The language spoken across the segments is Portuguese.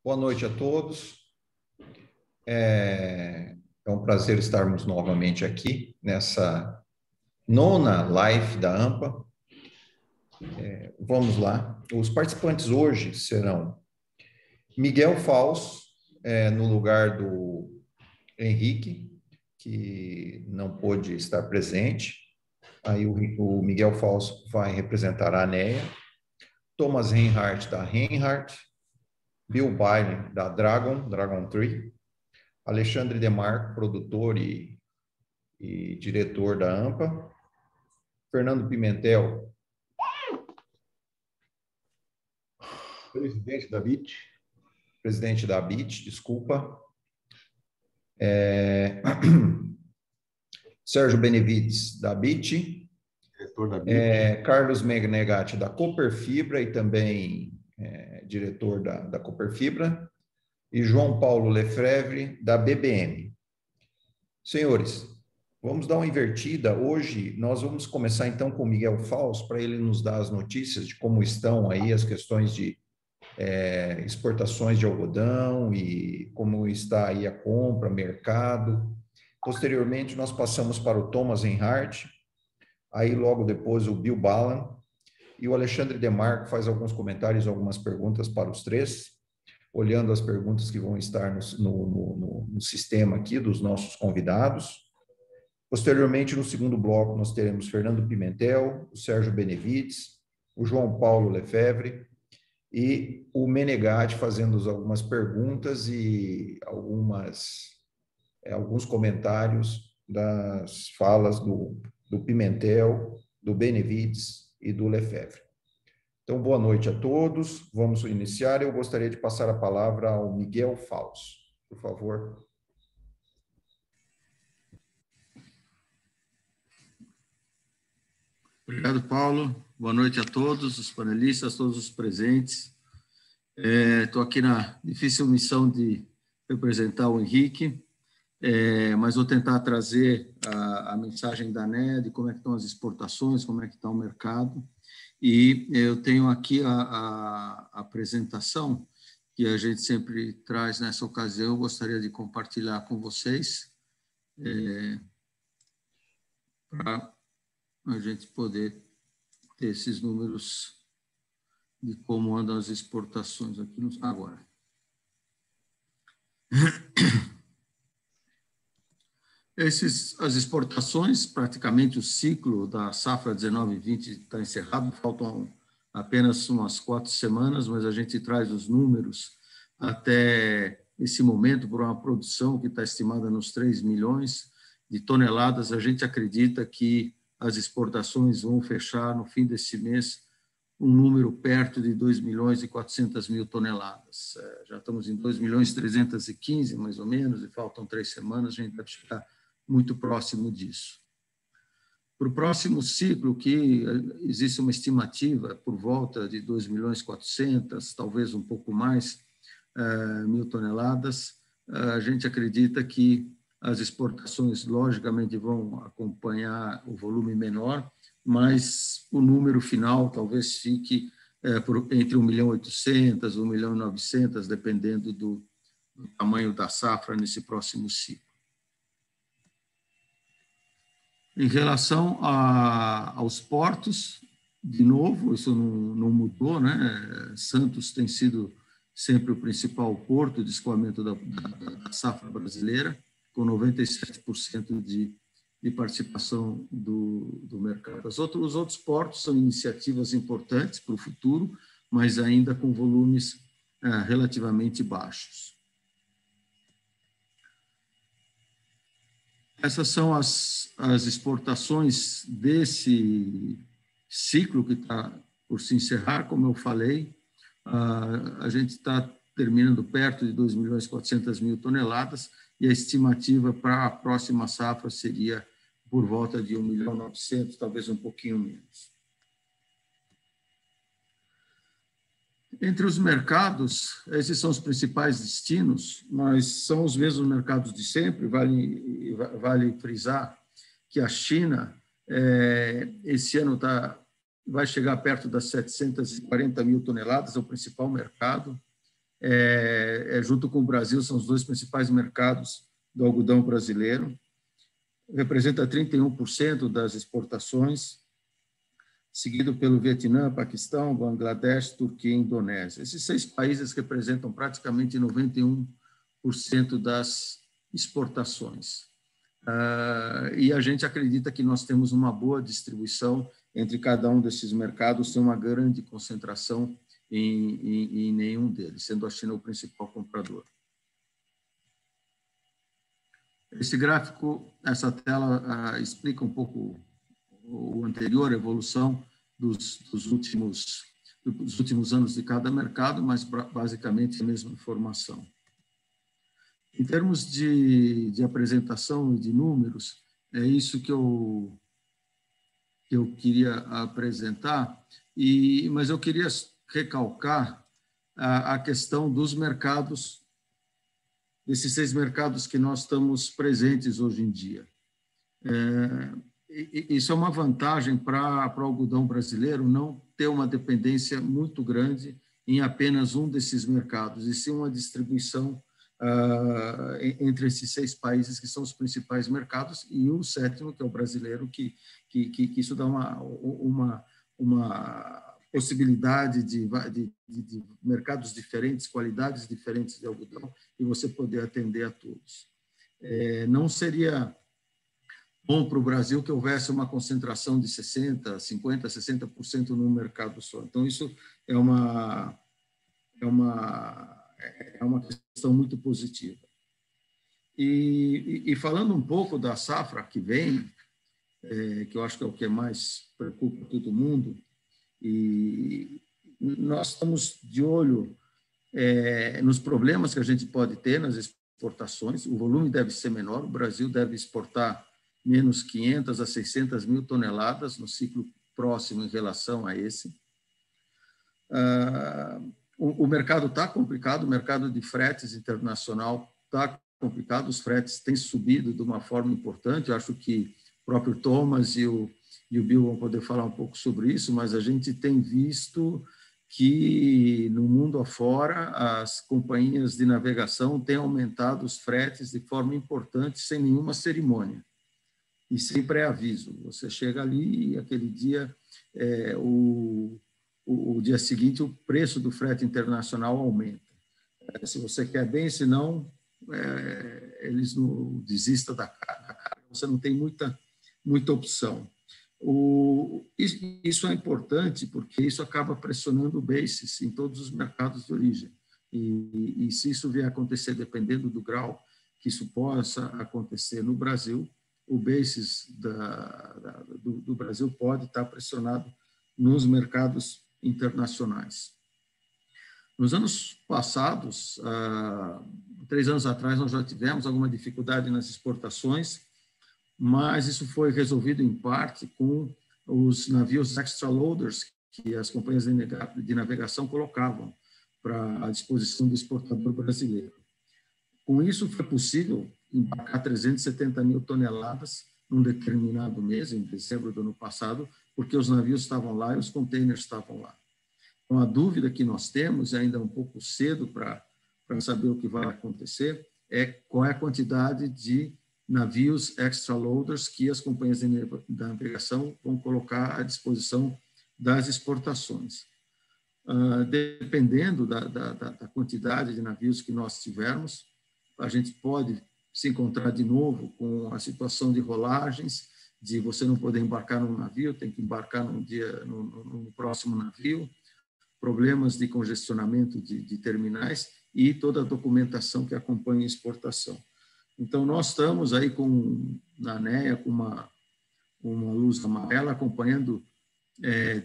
Boa noite a todos. É um prazer estarmos novamente aqui nessa nona live da AMPA. Vamos lá. Os participantes hoje serão Miguel Fausto, no lugar do Henrique, que não pôde estar presente. Aí o Miguel Fausto vai representar a ANEA, Thomas Reinhardt da Reinhardt, Bill Byron da Dragon Tree, Alexandre Demarco, produtor e diretor da AMPA, Fernando Pimentel, presidente da BIT, desculpa, Sérgio Benevides, da BIT, diretor da BIT, Carlos Menegatti, da Cooperfibra e também diretor da Cooperfibra, e João Paulo Lefebvre, da BBM. Senhores, vamos dar uma invertida. Hoje nós vamos começar então com o Miguel Fausto, para ele nos dar as notícias de como estão aí as questões de exportações de algodão e como está aí a compra, mercado. Posteriormente, nós passamos para o Thomas Reinhardt, aí logo depois o Bill Ballan, e o Alexandre Demarco faz alguns comentários, algumas perguntas para os três, olhando as perguntas que vão estar no sistema aqui dos nossos convidados. Posteriormente, no segundo bloco, nós teremos Fernando Pimentel, o Sérgio Benevides, o João Paulo Lefebvre e o Menegatti fazendo algumas perguntas e alguns comentários das falas do Pimentel, do Benevides e do Lefebvre. Então, boa noite a todos. Vamos iniciar. Eu gostaria de passar a palavra ao Miguel Fausto, por favor. Obrigado, Paulo. Boa noite a todos, os panelistas, todos os presentes. Estou aqui na difícil missão de representar o Henrique, mas vou tentar trazer a mensagem da ANEA, de como é que estão as exportações, como é que está o mercado. E eu tenho aqui a apresentação que a gente sempre traz nessa ocasião, eu gostaria de compartilhar com vocês, para a gente poder ter esses números de como andam as exportações aqui agora. As exportações, praticamente o ciclo da safra 19/20 está encerrado, faltam apenas umas 4 semanas, mas a gente traz os números até esse momento por uma produção que está estimada nos 3 milhões de toneladas. A gente acredita que as exportações vão fechar no fim desse mês um número perto de 2.400.000 toneladas. Já estamos em 2.315.000, mais ou menos, e faltam 3 semanas, a gente vai ficar muito próximo disso. Para o próximo ciclo, que existe uma estimativa por volta de 2.400.000, talvez um pouco mais, 1.000 toneladas, a gente acredita que as exportações, logicamente, vão acompanhar o volume menor, mas o número final talvez fique entre 1.800.000 e 1.900.000, dependendo do tamanho da safra nesse próximo ciclo. Em relação aos portos, de novo, isso não mudou, né? Santos tem sido sempre o principal porto de escoamento da safra brasileira, com 97% de participação do mercado. Os outros portos são iniciativas importantes para o futuro, mas ainda com volumes relativamente baixos. Essas são as exportações desse ciclo que está por se encerrar, como eu falei. A gente está terminando perto de 2.400.000 toneladas e a estimativa para a próxima safra seria por volta de 1.900.000, talvez um pouquinho menos. Entre os mercados, esses são os principais destinos, mas são os mesmos mercados de sempre. Vale frisar que a China, esse ano vai chegar perto das 740.000 toneladas, é o principal mercado. junto com o Brasil, são os 2 principais mercados do algodão brasileiro. Representa 31% das exportações, seguido pelo Vietnã, Paquistão, Bangladesh, Turquia e Indonésia. Esses 6 países representam praticamente 91% das exportações. E a gente acredita que nós temos uma boa distribuição entre cada um desses mercados, sem uma grande concentração em nenhum deles, sendo a China o principal comprador. Esse gráfico, essa tela, explica um pouco o anterior, a evolução dos últimos anos de cada mercado, mas basicamente a mesma informação. Em termos de apresentação e de números, é isso que eu queria apresentar, mas eu queria recalcar a questão dos mercados, desses 6 mercados que nós estamos presentes hoje em dia. Isso é uma vantagem para o algodão brasileiro, não ter uma dependência muito grande em apenas um desses mercados, e sim uma distribuição entre esses 6 países que são os principais mercados, e o 7º, que é o brasileiro, que isso dá uma possibilidade de mercados diferentes, qualidades diferentes de algodão, e você poder atender a todos. Não seria bom para o Brasil que houvesse uma concentração de 60%, 50%, 60% num mercado só. Então, isso é uma questão muito positiva. E falando um pouco da safra que vem, que eu acho que é o que mais preocupa todo mundo, e nós estamos de olho nos problemas que a gente pode ter nas exportações. O volume deve ser menor, o Brasil deve exportar menos 500 a 600 mil toneladas no ciclo próximo em relação a esse. O mercado está complicado, o mercado de fretes internacional está complicado, os fretes têm subido de uma forma importante. Eu acho que o próprio Thomas e o Bill vão poder falar um pouco sobre isso, mas a gente tem visto que no mundo afora as companhias de navegação têm aumentado os fretes de forma importante, sem nenhuma cerimônia e sem pré-aviso. Você chega ali e aquele dia, o dia seguinte, o preço do frete internacional aumenta. Se você quer bem, senão eles não desistam da carga. Você não tem muita opção. Isso é importante porque isso acaba pressionando o basis em todos os mercados de origem. E se isso vier a acontecer, dependendo do grau que isso possa acontecer no Brasil, o basis do Brasil pode estar pressionado nos mercados internacionais. Nos anos passados, 3 anos atrás, nós já tivemos alguma dificuldade nas exportações, mas isso foi resolvido em parte com os navios extra loaders que as companhias de navegação colocavam à disposição do exportador brasileiro. Com isso, foi possível embarcar 370 mil toneladas num determinado mês, em dezembro do ano passado, porque os navios estavam lá e os containers estavam lá. Então, a dúvida que nós temos, ainda é um pouco cedo para saber o que vai acontecer, é qual é a quantidade de navios extra loaders que as companhias de navegação vão colocar à disposição das exportações. Dependendo da quantidade de navios que nós tivermos, a gente pode se encontrar de novo com a situação de rolagens, de você não poder embarcar num navio, tem que embarcar no próximo navio, problemas de congestionamento de terminais e toda a documentação que acompanha a exportação. Então, nós estamos aí na ANEA com uma luz amarela, acompanhando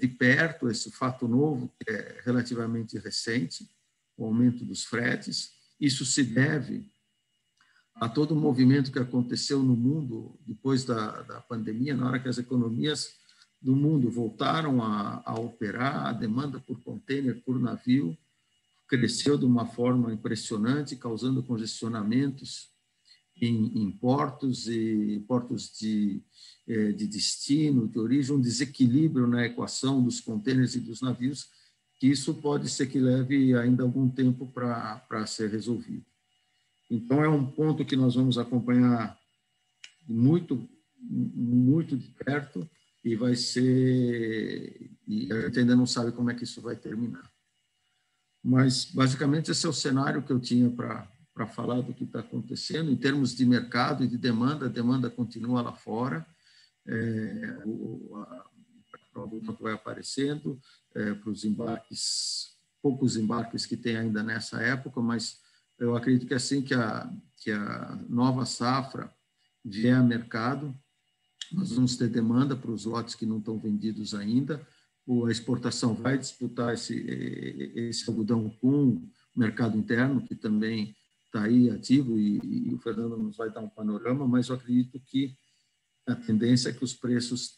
de perto esse fato novo, que é relativamente recente, o aumento dos fretes. Isso se deve a todo o movimento que aconteceu no mundo depois da pandemia, na hora que as economias do mundo voltaram a operar, a demanda por container, por navio, cresceu de uma forma impressionante, causando congestionamentos em portos e portos de destino, de origem, um desequilíbrio na equação dos contêineres e dos navios que isso pode ser que leve ainda algum tempo para ser resolvido. Então, é um ponto que nós vamos acompanhar muito de perto e vai ser... E a gente ainda não sabe como é que isso vai terminar. Mas, basicamente, esse é o cenário que eu tinha para falar do que está acontecendo. Em termos de mercado e de demanda, a demanda continua lá fora. O produto vai aparecendo para os embarques, poucos embarques que tem ainda nessa época, mas eu acredito que assim que a nova safra vier a mercado, nós vamos ter demanda para os lotes que não estão vendidos ainda. A exportação vai disputar esse algodão com o mercado interno, que também está aí ativo, e o Fernando nos vai dar um panorama, mas eu acredito que a tendência é que os preços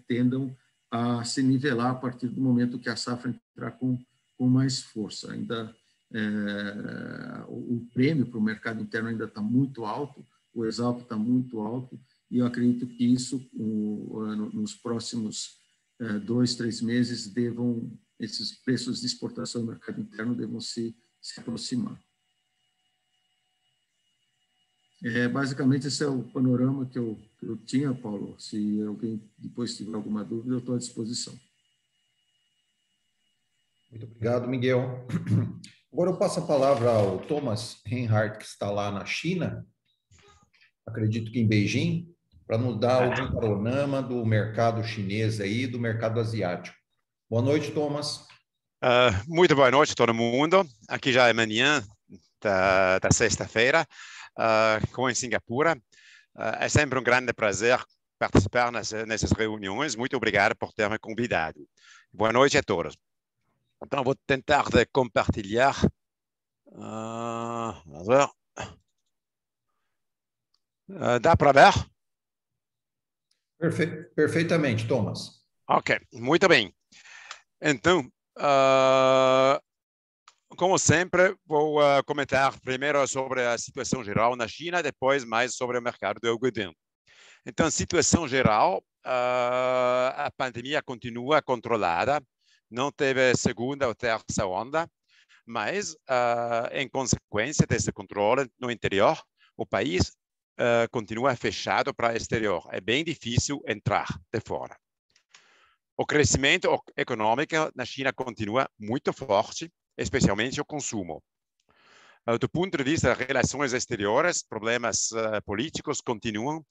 tendam a se nivelar a partir do momento que a safra entrar com mais força. Ainda o prêmio para o mercado interno ainda está muito alto, o Exalc está muito alto, e eu acredito que isso, nos próximos 2, 3 meses, esses preços de exportação do mercado interno devam se aproximar. Basicamente, esse é o panorama que eu tinha, Paulo. Se alguém depois tiver alguma dúvida, eu estou à disposição. Muito obrigado, Miguel. Agora eu passo a palavra ao Thomas Reinhardt, que está lá na China, acredito que em Beijing, para nos dar algum panorama do mercado chinês aí, do mercado asiático. Boa noite, Thomas. Muito boa noite, todo mundo. Aqui já é manhã da sexta-feira, como em Singapura. É sempre um grande prazer participar nessas reuniões. Muito obrigado por ter me convidado. Boa noite a todos. Então, vou tentar de compartilhar. Dá para ver? Perfeitamente, Thomas. Ok, muito bem. Então, como sempre, vou comentar primeiro sobre a situação geral na China, depois mais sobre o mercado do algodão. Então, situação geral, a pandemia continua controlada, não teve segunda ou terça onda, mas, em consequência desse controle no interior, o país continua fechado para o exterior. É bem difícil entrar de fora. O crescimento econômico na China continua muito forte, especialmente o consumo. Do ponto de vista das relações exteriores, problemas políticos continuam.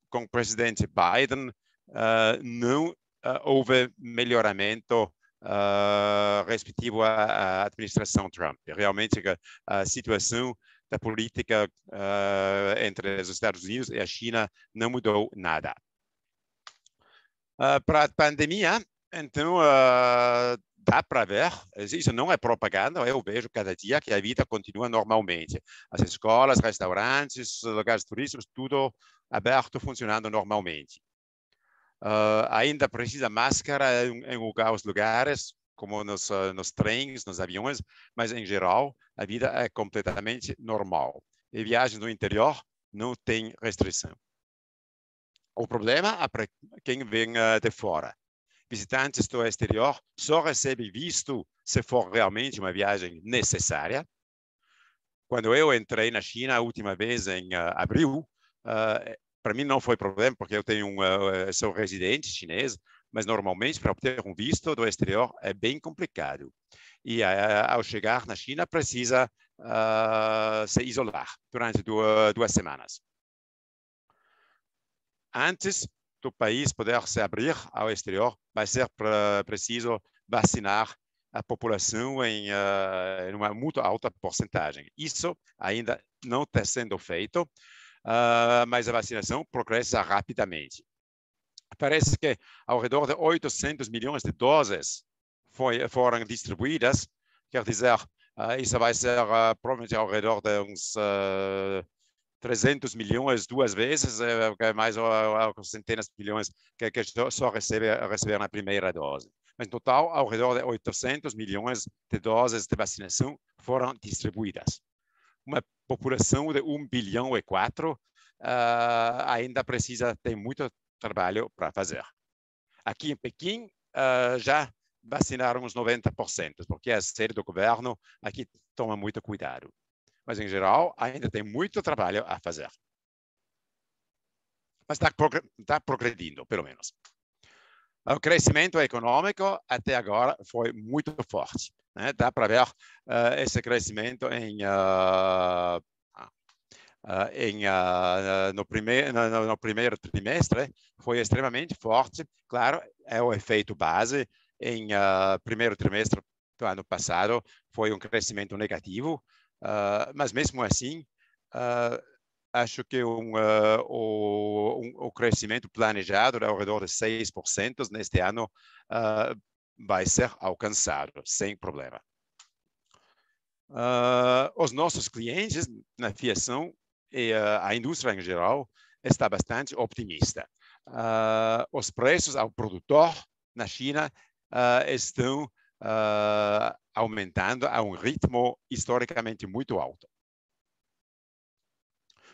Com o presidente Biden, não houve melhoramento respectivo à administração Trump. Realmente, a situação da política entre os Estados Unidos e a China não mudou nada. Para a pandemia, então, dá para ver, isso não é propaganda, eu vejo cada dia que a vida continua normalmente. As escolas, restaurantes, lugares turísticos, tudo aberto, funcionando normalmente. Ainda precisa máscara em alguns lugares, como nos trens, nos aviões, mas, em geral, a vida é completamente normal. E viagens no interior não tem restrição. O problema é para quem vem de fora. Visitantes do exterior só recebem visto se for realmente uma viagem necessária. Quando eu entrei na China a última vez em abril, para mim não foi problema, porque eu sou residente chinês, mas normalmente para obter um visto do exterior é bem complicado. E ao chegar na China precisa se isolar durante 2 semanas. Antes do país poder se abrir ao exterior, vai ser preciso vacinar a população em uma muito alta porcentagem. Isso ainda não está sendo feito, mas a vacinação progressa rapidamente. Parece que ao redor de 800 milhões de doses foram distribuídas, quer dizer, isso vai ser provavelmente ao redor de uns 300 milhões 2 vezes, mais centenas de milhões que só receberam a primeira dose. Mas, no total, ao redor de 800 milhões de doses de vacinação foram distribuídas. Uma população de 1,4 bilhão ainda tem muito trabalho para fazer. Aqui em Pequim, já vacinaram uns 90%, porque a sede do governo aqui toma muito cuidado. Mas, em geral, ainda tem muito trabalho a fazer. Mas está progredindo, pelo menos. O crescimento econômico até agora foi muito forte, né? Dá para ver esse crescimento no primeiro trimestre foi extremamente forte. Claro, é o efeito base. Em primeiro trimestre do ano passado foi um crescimento negativo, mas mesmo assim acho que o crescimento planejado ao redor de 6% neste ano vai ser alcançado sem problema. Os nossos clientes na fiação e a indústria em geral está bastante optimista. Os preços ao produtor na China estão aumentando a um ritmo historicamente muito alto.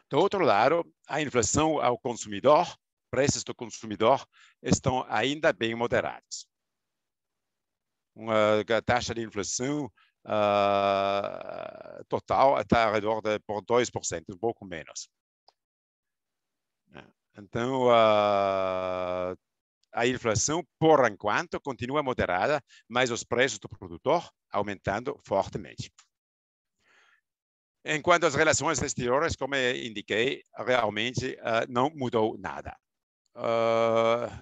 Do outro lado, a inflação ao consumidor, preços do consumidor estão ainda bem moderados. A taxa de inflação total está ao redor de 2%, um pouco menos. Então, a inflação, por enquanto, continua moderada, mas os preços do produtor aumentando fortemente. Enquanto às relações exteriores, como eu indiquei, realmente não mudou nada.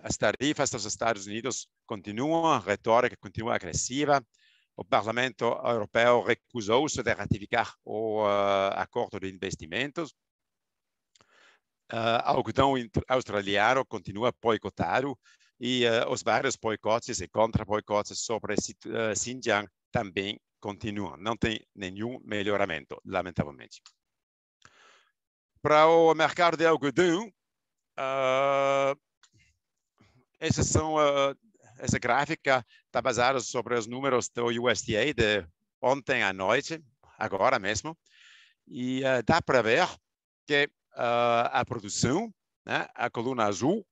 As tarifas dos Estados Unidos continuam, a retórica continua agressiva. O Parlamento Europeu recusou-se de ratificar o acordo de investimentos. O algodão australiano continua boicotado e os vários boicotes e contra-boicotes sobre Xinjiang também continuam. Não tem nenhum melhoramento, lamentavelmente. Para o mercado de algodão, essa gráfica está baseada sobre os números do USDA de ontem à noite, agora mesmo, e dá para ver que a produção, né, a coluna azul,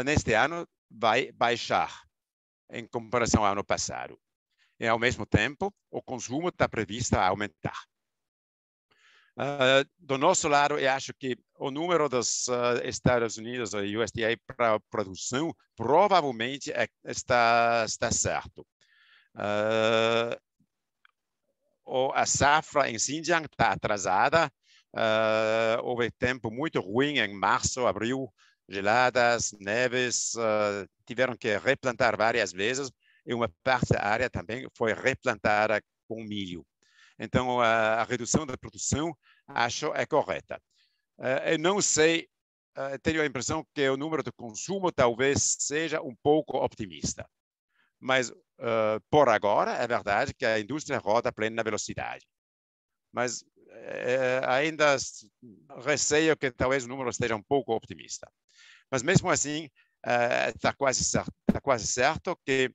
neste ano vai baixar em comparação ao ano passado. E, ao mesmo tempo, o consumo está previsto a aumentar. Do nosso lado, eu acho que o número dos Estados Unidos, o USDA, para a produção, provavelmente está certo. A safra em Xinjiang está atrasada. Houve tempo muito ruim em março, abril, geladas, neves, tiveram que replantar várias vezes, e uma parte da área também foi replantada com milho. Então, a redução da produção, acho, é correta. Eu não sei, tenho a impressão que o número de consumo talvez seja um pouco optimista. Mas, por agora, é verdade que a indústria roda a plena velocidade. Mas ainda receio que talvez o número esteja um pouco optimista. Mas, mesmo assim, está quase certo que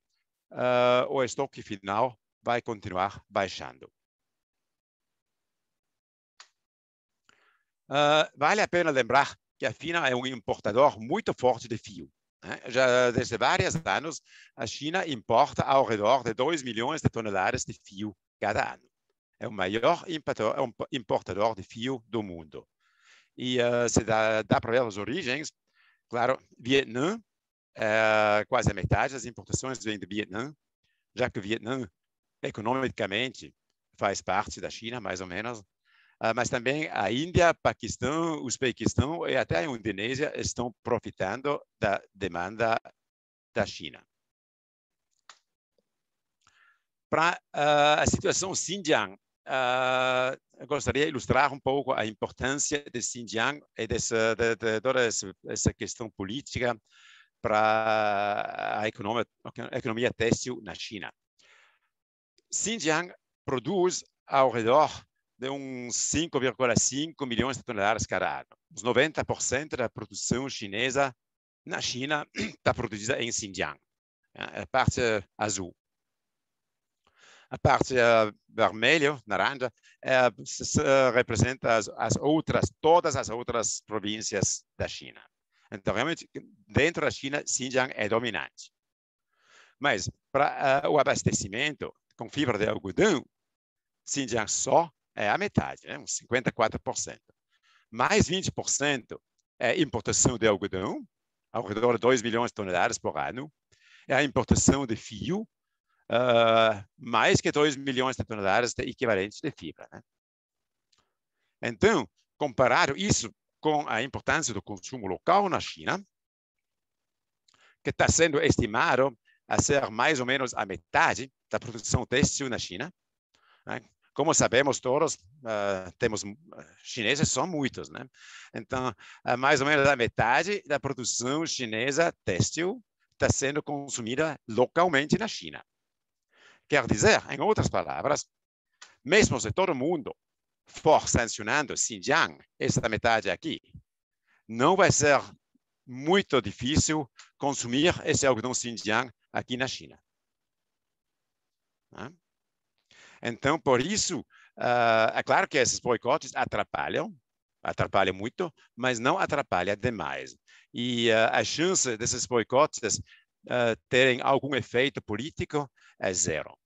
o estoque final vai continuar baixando. Vale a pena lembrar que a China é um importador muito forte de fio. Já desde vários anos, a China importa ao redor de 2 milhões de toneladas de fio cada ano. É o maior importador de fio do mundo. E se dá para ver as origens, claro, Vietnã, quase a metade das importações vem do Vietnã, já que o Vietnã, economicamente, faz parte da China, mais ou menos. Mas também a Índia, Paquistão, Uzbequistão e até a Indonésia estão profitando da demanda da China. Para a situação Xinjiang, eu gostaria de ilustrar um pouco a importância de Xinjiang e de toda essa questão política para a economia têxtil na China. Xinjiang produz ao redor de uns 5,5 milhões de toneladas cada ano. Os 90% da produção chinesa na China está produzida em Xinjiang, a parte azul. A parte vermelha, laranja, representa todas as outras províncias da China. Então, realmente, dentro da China, Xinjiang é dominante. Mas para o abastecimento com fibra de algodão, Xinjiang só é a metade, né? Uns 54%. Mais 20% é importação de algodão, ao redor de 2 milhões de toneladas por ano. É a importação de fio, mais que 2 milhões de toneladas de equivalentes de fibra, né? Então, comparado isso com a importância do consumo local na China, que está sendo estimado a ser mais ou menos a metade da produção têxtil na China, né? Como sabemos todos, temos chineses são muitos, né? Então, mais ou menos a metade da produção chinesa têxtil está sendo consumida localmente na China. Quer dizer, em outras palavras, mesmo se todo mundo for sancionando Xinjiang, essa metade aqui, não vai ser muito difícil consumir esse algodão Xinjiang aqui na China. Então, por isso, é claro que esses boicotes atrapalham muito, mas não atrapalham demais. E a chance desses boicotes terem algum efeito político é zero.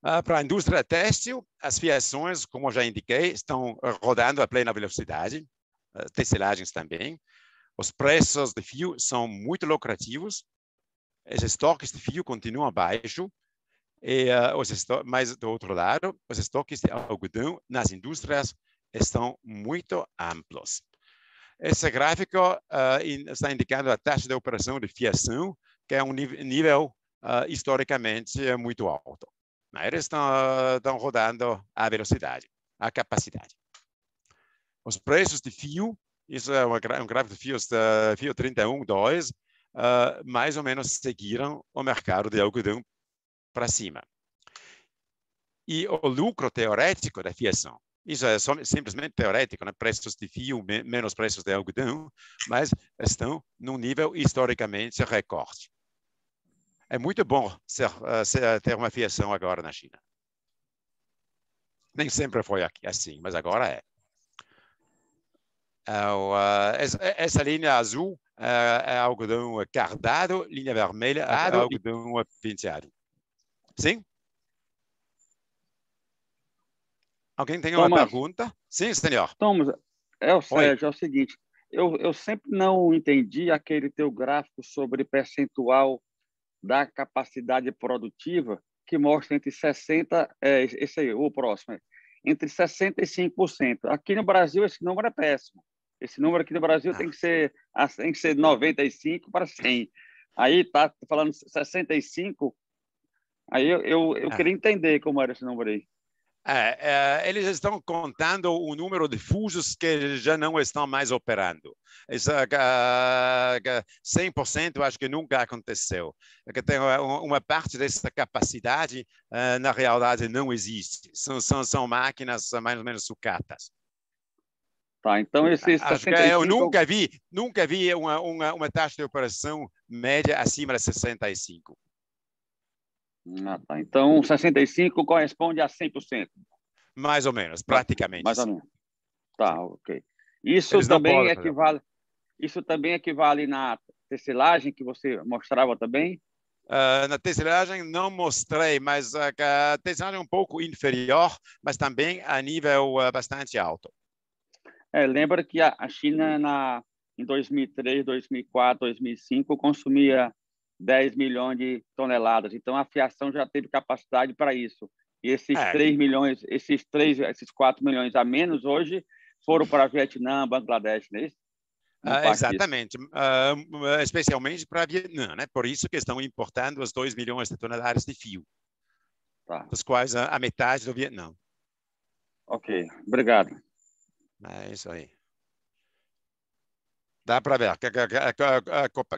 Para a indústria têxtil, as fiações, como já indiquei, estão rodando a plena velocidade, tecelagens também. Os preços de fio são muito lucrativos, os estoques de fio continuam baixos, mas, do outro lado, os estoques de algodão nas indústrias estão muito amplos. Esse gráfico está indicando a taxa de operação de fiação, que é um nível historicamente muito alto. Eles estão rodando a velocidade, a capacidade. Os preços de fio, isso é um gráfico de fio 31,2, mais ou menos seguiram o mercado de algodão para cima. E o lucro teorético da fiação, isso é simplesmente teorético, né? Preços de fio menos preços de algodão, mas estão num nível historicamente recorde. É muito bom ter uma fiação agora na China. Nem sempre foi assim, mas agora é. Essa linha azul é algodão cardado, linha vermelha é algodão penteado. Sim? Alguém tem uma pergunta? Sim, senhor. Thomas, o Sérgio, é o seguinte, eu sempre não entendi aquele teu gráfico sobre percentual da capacidade produtiva que mostra entre 60%, esse aí, o próximo, entre 60% e 5%. Aqui no Brasil, esse número é péssimo. Esse número aqui no Brasil tem que ser 95 para 100. Aí está falando 65. Aí eu queria entender como era esse número aí. Eles estão contando o número de fusos que já não estão mais operando. 100% acho que nunca aconteceu. Que tem uma parte dessa capacidade, na realidade, não existe. São máquinas mais ou menos sucatas. Tá, então esses 65... Eu nunca vi uma taxa de operação média acima de 65. Tá. Então, 65 corresponde a 100%. Mais ou menos, praticamente. Mais ou menos. Tá, ok. Isso também equivale na tecelagem que você mostrava também? Na tecelagem não mostrei, mas a tecelagem é um pouco inferior, mas também a nível bastante alto. Lembra que a China, em 2003, 2004, 2005, consumia 10 milhões de toneladas. Então, a fiação já teve capacidade para isso. E esses 3 milhões, esses 4 milhões a menos hoje foram para Vietnã, Bangladesh, não é isso? Exatamente. Especialmente para Vietnã, né? Por isso que estão importando os 2 milhões de toneladas de fio. Tá. Dos quais a metade do Vietnã. Ok, obrigado. É isso aí. Dá para ver que a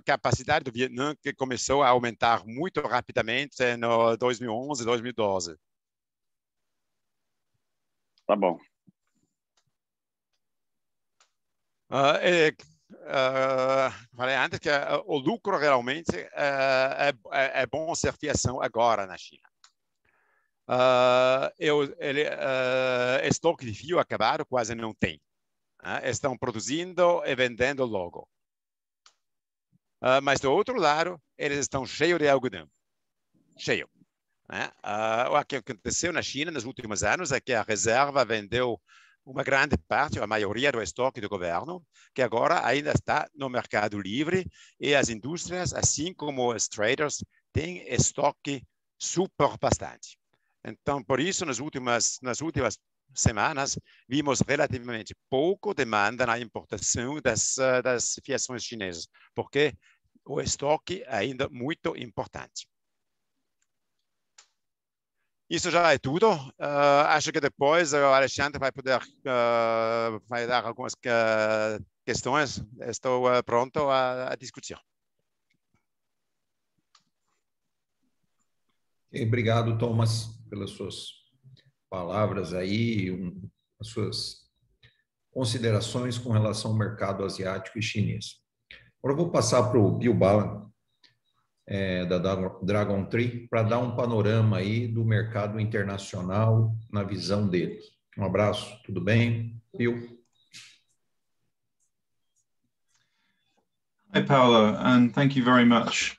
capacidade do Vietnã que começou a aumentar muito rapidamente no 2011, 2012. Tá bom. Falei antes que o lucro realmente é bom ser fiação agora na China. Estoque de fio acabado quase não tem. Estão produzindo e vendendo logo. Mas do outro lado, eles estão cheios de algodão. Cheio. Né? O que aconteceu na China nos últimos anos é que a reserva vendeu uma grande parte, a maioria do estoque do governo, que agora ainda está no mercado livre, e as indústrias, assim como os traders, têm estoque super bastante. Então, por isso, nas últimas semanas, vimos relativamente pouco demanda na importação das fiações chinesas, porque o estoque é ainda muito importante. Isso já é tudo. Acho que depois o Alexandre vai poder vai dar algumas questões. Estou pronto a discutir. Obrigado, Thomas, pelas suas palavras aí, as suas considerações com relação ao mercado asiático e chinês. Agora eu vou passar para o Bill Bala, da Dragon Tree, para dar um panorama aí do mercado internacional na visão dele. Um abraço, tudo bem, Bill? Hi, Paolo, and thank you very much.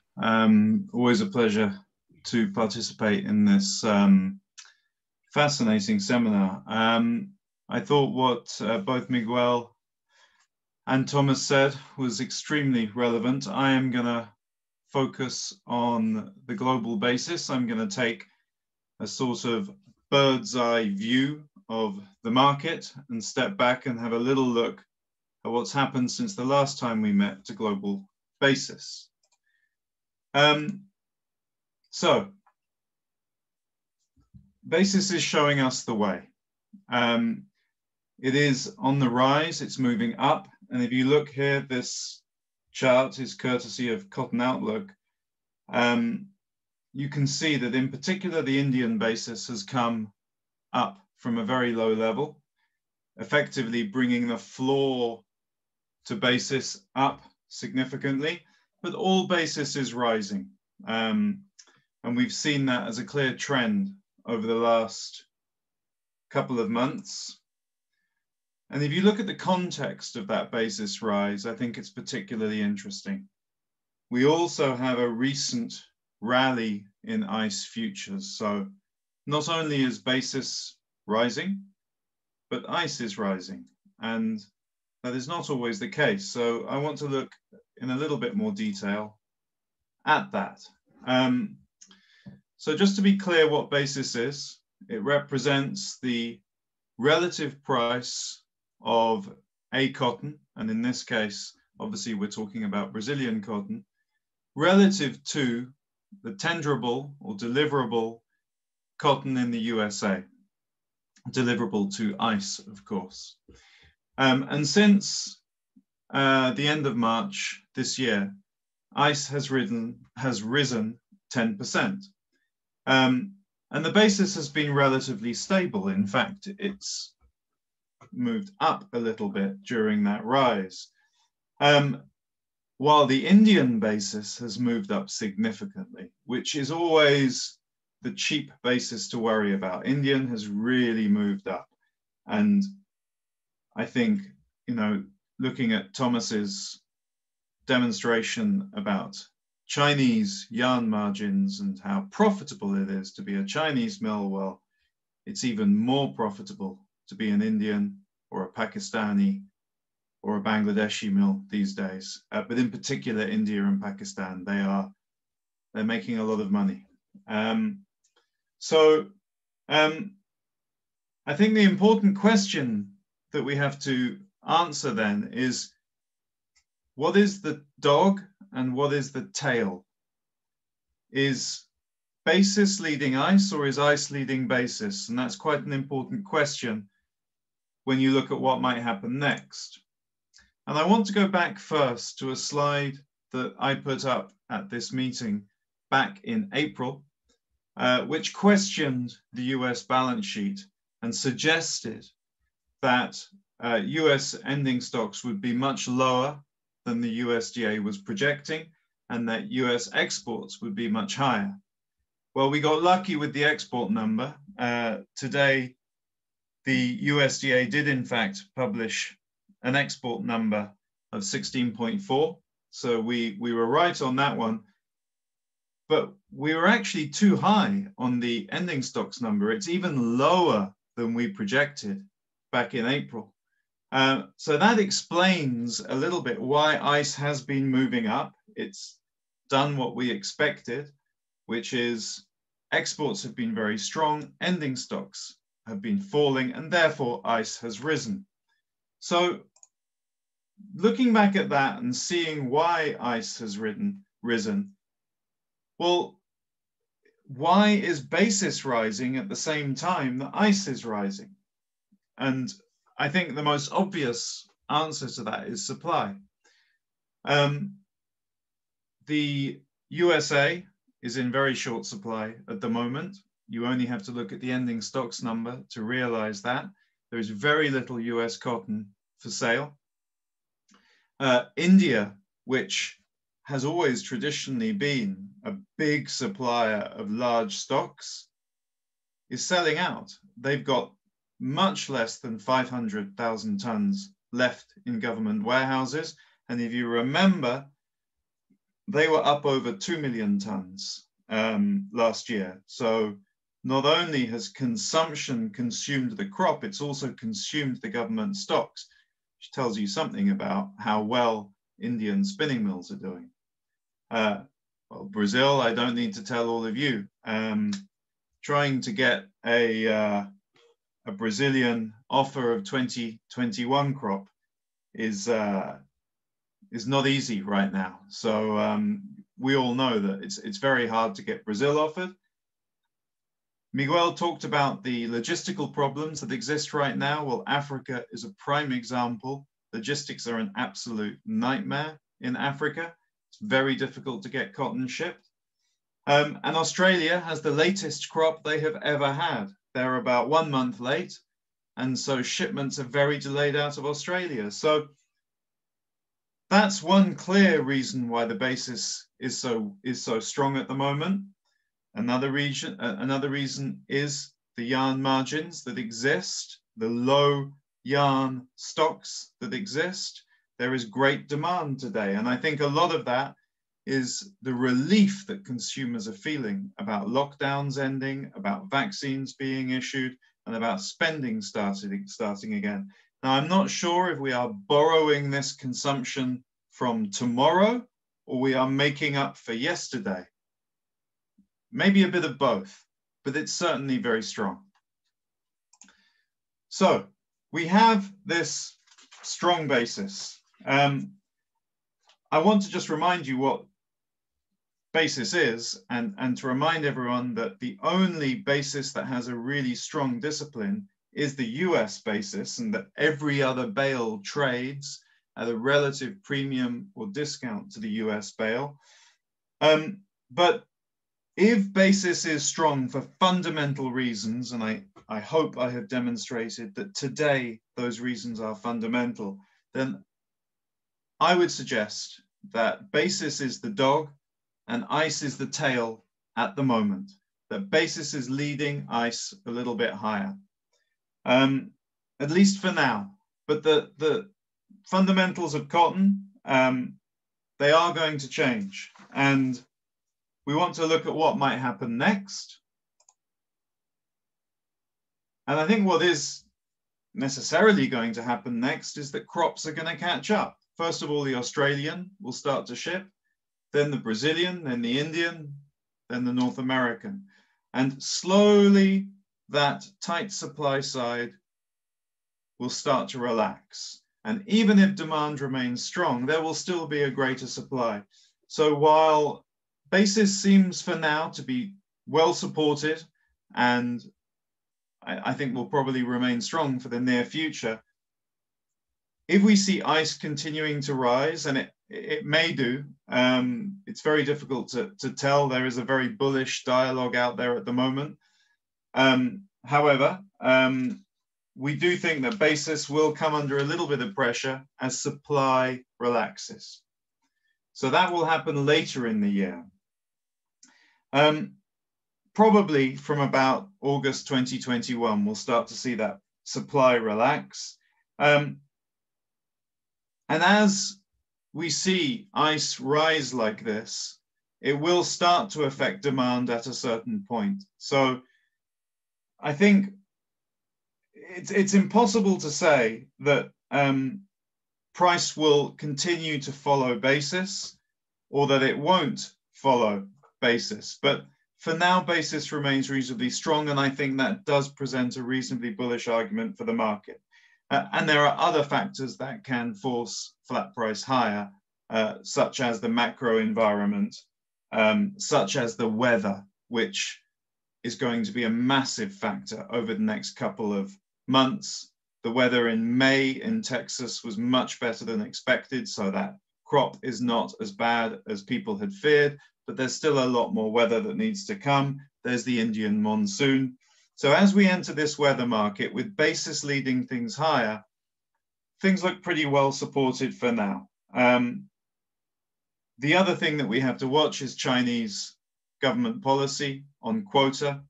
Always a pleasure to participate in this fascinating seminar. I thought what both Miguel and Thomas said was extremely relevant. I am going to focus on the global basis. I'm going to take a sort of bird's eye view of the market and step back and have a little look at what's happened since the last time we met at a global basis. So, basis is showing us the way. It is on the rise, it's moving up. And if you look here, this chart is courtesy of Cotton Outlook. You can see that in particular, the Indian basis has come up from a very low level, effectively bringing the floor to basis up significantly, but all basis is rising. And we've seen that as a clear trend over the last couple of months. And if you look at the context of that basis rise, I think it's particularly interesting. We also have a recent rally in ICE futures. So not only is basis rising, but ICE is rising. And that is not always the case. So I want to look in a little bit more detail at that. So just to be clear what basis is, it represents the relative price of a cotton, and in this case, obviously we're talking about Brazilian cotton, relative to the tenderable or deliverable cotton in the USA, deliverable to ICE, of course. And since the end of March this year, ICE has risen 10%. And the basis has been relatively stable. In fact, it's moved up a little bit during that rise. While the Indian basis has moved up significantly, which is always the cheap basis to worry about. Indian has really moved up. And I think, you know, looking at Thomas's demonstration about Chinese yarn margins and how profitable it is to be a Chinese mill, well, it's even more profitable to be an Indian or a Pakistani or a Bangladeshi mill these days. But in particular, India and Pakistan, they're making a lot of money. I think the important question that we have to answer then is, what is the dog and what is the tail? Is basis leading ICE or is ICE leading basis? And that's quite an important question when you look at what might happen next. And I want to go back first to a slide that I put up at this meeting back in April, which questioned the US balance sheet and suggested that US ending stocks would be much lower than the USDA was projecting, and that US exports would be much higher. Well, we got lucky with the export number. Today, the USDA did in fact publish an export number of 16.4. So we were right on that one. But we were actually too high on the ending stocks number. It's even lower than we projected back in April. So that explains a little bit why ICE has been moving up. It's done what we expected, which is exports have been very strong, ending stocks have been falling, and therefore ICE has risen. So looking back at that and seeing why ICE has risen, well, why is basis rising at the same time that ICE is rising? And I think the most obvious answer to that is supply. The USA is in very short supply at the moment. You only have to look at the ending stocks number to realize that. There is very little US cotton for sale. India, which has always traditionally been a big supplier of large stocks, is selling out. They've got much less than 500,000 tons left in government warehouses. And if you remember, they were up over 2 million tons last year. So not only has consumption consumed the crop, it's also consumed the government stocks, which tells you something about how well Indian spinning mills are doing. Well, Brazil, I don't need to tell all of you, trying to get a Brazilian offer of 2021 crop is not easy right now. So we all know that it's very hard to get Brazil offered. Miguel talked about the logistical problems that exist right now. Well, Africa is a prime example. Logistics are an absolute nightmare in Africa. It's very difficult to get cotton shipped. And Australia has the latest crop they have ever had. They're about 1 month late. And so shipments are very delayed out of Australia. So that's one clear reason why the basis is so strong at the moment. Another reason is the yarn margins that exist, the low yarn stocks that exist. There is great demand today. And I think a lot of that is the relief that consumers are feeling about lockdowns ending, about vaccines being issued, and about spending starting again. Now, I'm not sure if we are borrowing this consumption from tomorrow or we are making up for yesterday. Maybe a bit of both, but it's certainly very strong. So we have this strong basis. I want to just remind you what basis is and to remind everyone that the only basis that has a really strong discipline is the US basis, and that every other bale trades at a relative premium or discount to the US bale. But if basis is strong for fundamental reasons, and I hope I have demonstrated that today those reasons are fundamental, then I would suggest that basis is the dog and ICE is the tail at the moment. That basis is leading ICE a little bit higher, at least for now. But the fundamentals of cotton, they are going to change. And we want to look at what might happen next. And I think what is necessarily going to happen next is that crops are going to catch up. First of all, the Australian will start to ship, then the Brazilian, then the Indian, then the North American. And slowly that tight supply side will start to relax. And even if demand remains strong, there will still be a greater supply. So while basis seems for now to be well supported, and I think will probably remain strong for the near future, if we see ICE continuing to rise, and it may do, it's very difficult to tell. There is a very bullish dialogue out there at the moment. However, we do think that basis will come under a little bit of pressure as supply relaxes. So that will happen later in the year. Probably from about August 2021, we'll start to see that supply relax. And as we see ICE rise like this, it will start to affect demand at a certain point. So I think it's impossible to say that price will continue to follow basis or that it won't follow basis. But for now, basis remains reasonably strong, and I think that does present a reasonably bullish argument for the market. And there are other factors that can force flat price higher, such as the macro environment, such as the weather, which is going to be a massive factor over the next couple of months. The weather in May in Texas was much better than expected, so that crop is not as bad as people had feared, but there's still a lot more weather that needs to come. There's the Indian monsoon. So as we enter this weather market with basis leading things higher, things look pretty well supported for now. The other thing that we have to watch is Chinese government policy on quota.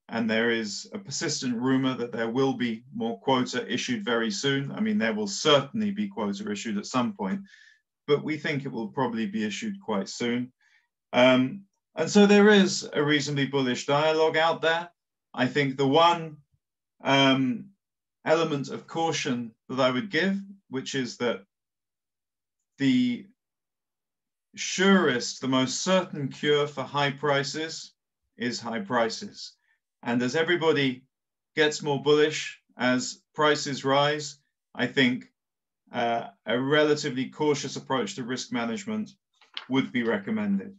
And there is a persistent rumor that there will be more quota issued very soon. I mean, there will certainly be quota issued at some point, but we think it will probably be issued quite soon. And so there is a reasonably bullish dialogue out there. I think the one element of caution that I would give, which is that the surest, the most certain cure for high prices is high prices. And as everybody gets more bullish as prices rise, I think a relatively cautious approach to risk management would be recommended.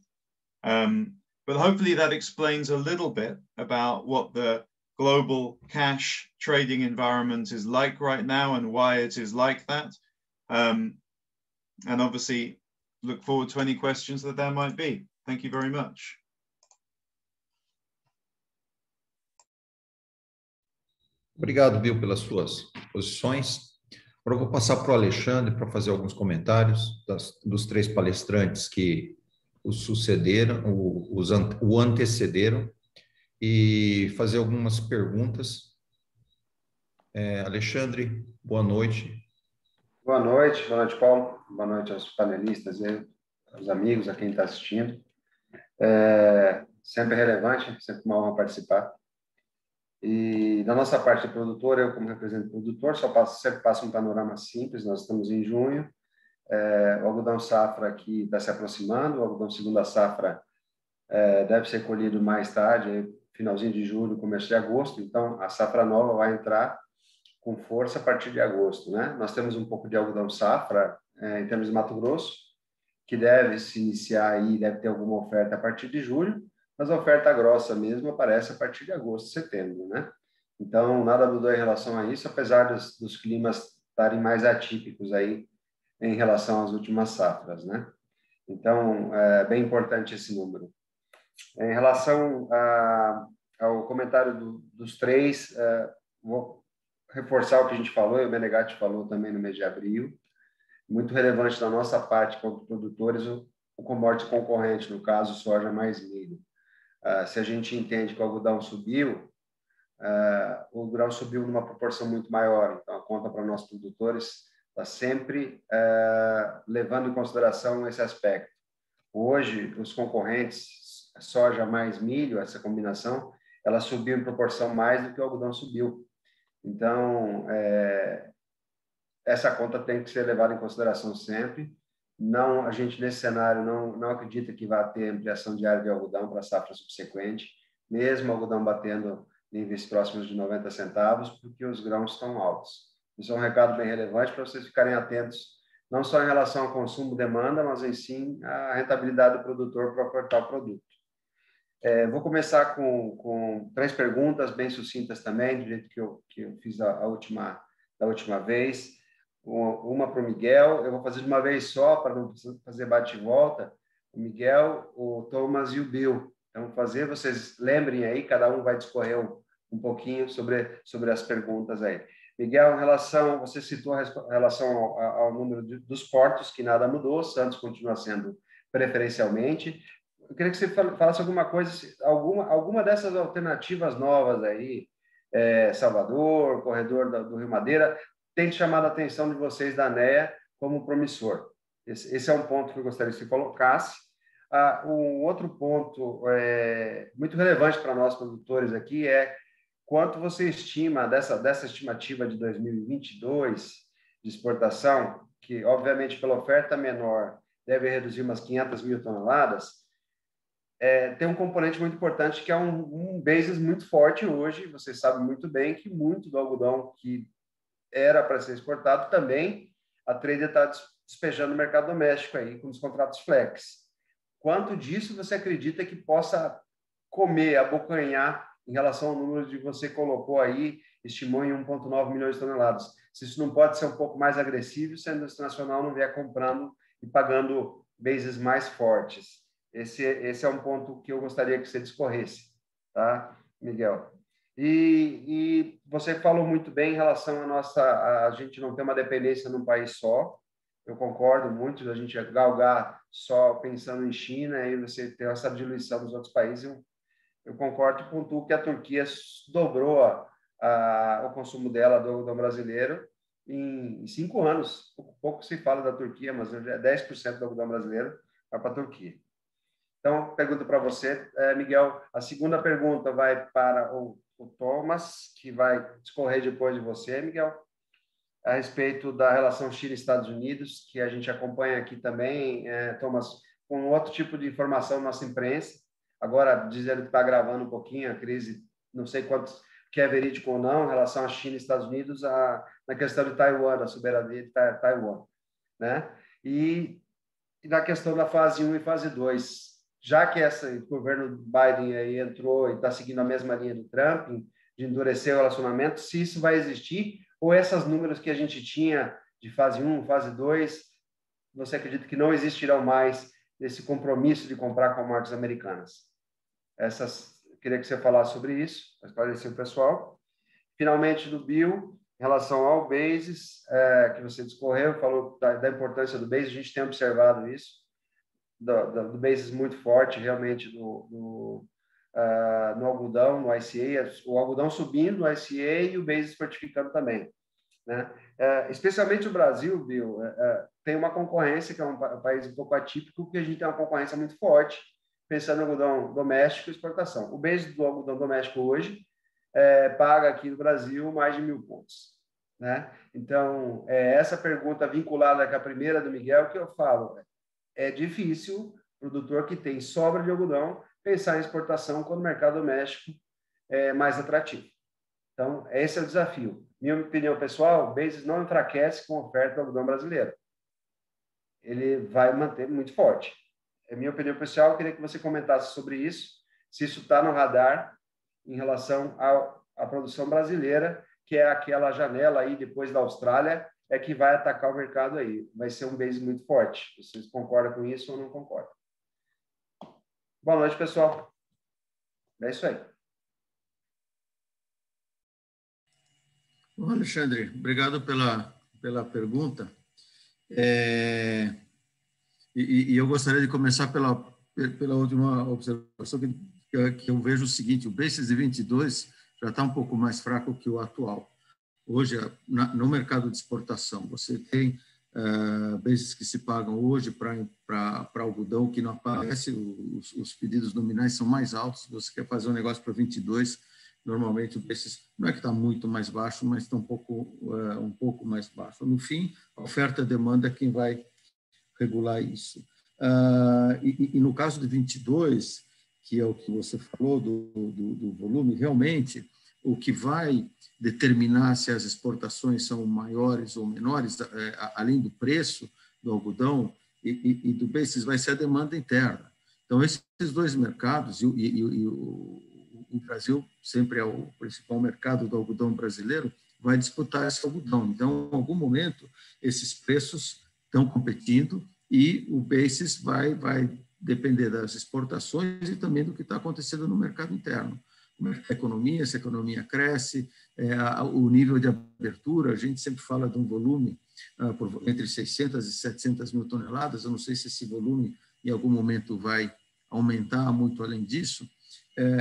But hopefully that explains a little bit about what the global cash trading environment is like right now and why it is like that. And obviously look forward to any questions that there might be. Thank you very much. Obrigado, Bill, pelas suas posições. Agora eu vou passar para o Alexandre para fazer alguns comentários dos três palestrantes que o sucederam, o antecederam, e fazer algumas perguntas. Alexandre, boa noite. Boa noite, Paulo. Boa noite aos panelistas e aos amigos, a quem está assistindo. Sempre relevante, sempre uma honra participar. E da nossa parte de produtor, eu como representante do produtor, sempre passo um panorama simples. Nós estamos em junho, o algodão safra aqui está se aproximando, o algodão segunda safra deve ser colhido mais tarde, finalzinho de julho, começo de agosto. Então, a safra nova vai entrar com força a partir de agosto, né? Nós temos um pouco de algodão safra em termos de Mato Grosso, que deve se iniciar aí, deve ter alguma oferta a partir de julho, mas a oferta grossa mesmo aparece a partir de agosto, setembro, né? Então, nada mudou em relação a isso, apesar dos climas estarem mais atípicos aí em relação às últimas safras, né? Então, é bem importante esse número. Em relação ao comentário dos três, vou reforçar o que a gente falou, e o Menegatti falou também no mês de abril, muito relevante da nossa parte como produtores, o commodity concorrente, no caso, soja mais milho. Se a gente entende que o algodão subiu, o grão subiu numa proporção muito maior. Então, a conta para nós produtores está sempre levando em consideração esse aspecto. Hoje, os concorrentes, soja mais milho, essa combinação, ela subiu em proporção mais do que o algodão subiu. Então, essa conta tem que ser levada em consideração sempre. Não, a gente, nesse cenário, não acredita que vai ter ampliação de área de algodão para a safra subsequente, mesmo o algodão batendo níveis próximos de 90 centavos, porque os grãos estão altos. Isso é um recado bem relevante para vocês ficarem atentos, não só em relação ao consumo e demanda, mas em sim a rentabilidade do produtor para ofertar o produto. Vou começar com três perguntas bem sucintas também, do jeito que eu fiz da última vez. Uma para o Miguel, eu vou fazer de uma vez só, para não fazer bate e volta. O Miguel, o Thomas e o Bill. Então, vocês lembrem aí, cada um vai discorrer um pouquinho sobre as perguntas aí. Miguel, você citou a relação ao número dos portos, que nada mudou, Santos continua sendo preferencialmente. Eu queria que você falasse alguma coisa, alguma dessas alternativas novas aí, Salvador, corredor do Rio Madeira, tem chamado a atenção de vocês da ANEA como promissor. Esse é um ponto que eu gostaria que você colocasse. Um outro ponto muito relevante para nós produtores aqui é quanto você estima dessa estimativa de 2022 de exportação, que obviamente pela oferta menor deve reduzir umas 500 mil toneladas, tem um componente muito importante que é um basis muito forte hoje. Você sabe muito bem que muito do algodão que era para ser exportado também a trader está despejando no mercado doméstico aí com os contratos flex. Quanto disso você acredita que possa comer, abocanhar em relação ao número que você colocou aí, estimou em 1,9 milhões de toneladas? Se isso não pode ser um pouco mais agressivo, se a indústria nacional não vier comprando e pagando bases mais fortes. Esse é um ponto que eu gostaria que você discorresse, tá, Miguel? E você falou muito bem em relação a gente não ter uma dependência num país só. Eu concordo muito da gente galgar só pensando em China e você ter essa diluição dos outros países. Eu concordo com tu que a Turquia dobrou o consumo dela do brasileiro em 5 anos. Pouco se fala da Turquia, mas 10% do algodão brasileiro vai para a Turquia. Então, pergunta para você, Miguel. A segunda pergunta vai para o Thomas, que vai discorrer depois de você, Miguel, a respeito da relação China e Estados Unidos, que a gente acompanha aqui também, Thomas, com outro tipo de informação na nossa imprensa. Agora, dizendo que está gravando um pouquinho a crise, não sei quanto que é verídico ou não, em relação à China e Estados Unidos, na questão de Taiwan, da soberania de Taiwan, né? E na questão da fase 1 e fase 2, já que o governo Biden aí entrou e está seguindo a mesma linha do Trump, de endurecer o relacionamento, se isso vai existir, ou esses números que a gente tinha de fase 1, fase 2, você acredita que não existirão mais esse compromisso de comprar commodities americanas? Queria que você falasse sobre isso, para esclarecer o pessoal. Finalmente, do Bill, em relação ao basis, que você discorreu, falou da importância do basis, a gente tem observado isso, do basis muito forte, realmente, no algodão, no ICA, o algodão subindo no ICA e o basis fortificando também, né? Especialmente o Brasil, Bill, tem uma concorrência, que é um país um pouco atípico, que a gente tem uma concorrência muito forte, pensando no algodão doméstico e exportação. O basis do algodão doméstico hoje paga aqui no Brasil mais de 1.000 pontos, né? Então, essa pergunta vinculada com a primeira do Miguel, que eu falo, é difícil o produtor que tem sobra de algodão pensar em exportação quando o mercado doméstico é mais atrativo. Então, esse é o desafio. Minha opinião pessoal, o basis não enfraquece com a oferta do algodão brasileiro. Ele vai manter muito forte. É minha opinião pessoal, eu queria que você comentasse sobre isso, se isso está no radar em relação à produção brasileira, que é aquela janela aí depois da Austrália, que vai atacar o mercado aí. Vai ser um base muito forte. Vocês concordam com isso ou não concordam? Boa noite, pessoal. É isso aí. Bom, Alexandre, obrigado pela pergunta. E eu gostaria de começar pela última observação, que eu vejo o seguinte: o basis de 22 já está um pouco mais fraco que o atual. Hoje, no mercado de exportação, você tem bases que se pagam hoje para algodão que não aparece, os pedidos nominais são mais altos. Se você quer fazer um negócio para 22, normalmente o basis não é que está muito mais baixo, mas está um pouco mais baixo. No fim, a oferta e a demanda é quem vai regular isso. E no caso de 22, que é o que você falou do volume, realmente o que vai determinar se as exportações são maiores ou menores, além do preço do algodão e do basis, vai ser a demanda interna. Então, esses dois mercados, e o Brasil sempre é o principal mercado do algodão brasileiro, vai disputar esse algodão. Então, em algum momento, esses preços estão competindo e o basis vai depender das exportações e também do que está acontecendo no mercado interno. Como é que a economia, se a economia cresce, o nível de abertura, a gente sempre fala de um volume entre 600 e 700 mil toneladas, eu não sei se esse volume em algum momento vai aumentar muito além disso.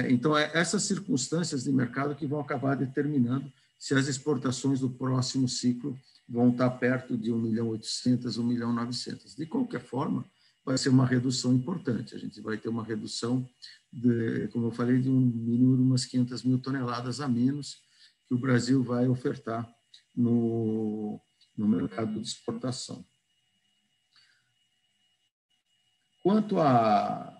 Então, essas circunstâncias de mercado que vão acabar determinando se as exportações do próximo ciclo vão estar perto de 1.800.000, 1.900.000. De qualquer forma, vai ser uma redução importante. A gente vai ter uma redução, como eu falei, de um mínimo de umas 500.000 toneladas a menos que o Brasil vai ofertar no mercado de exportação. Quanto à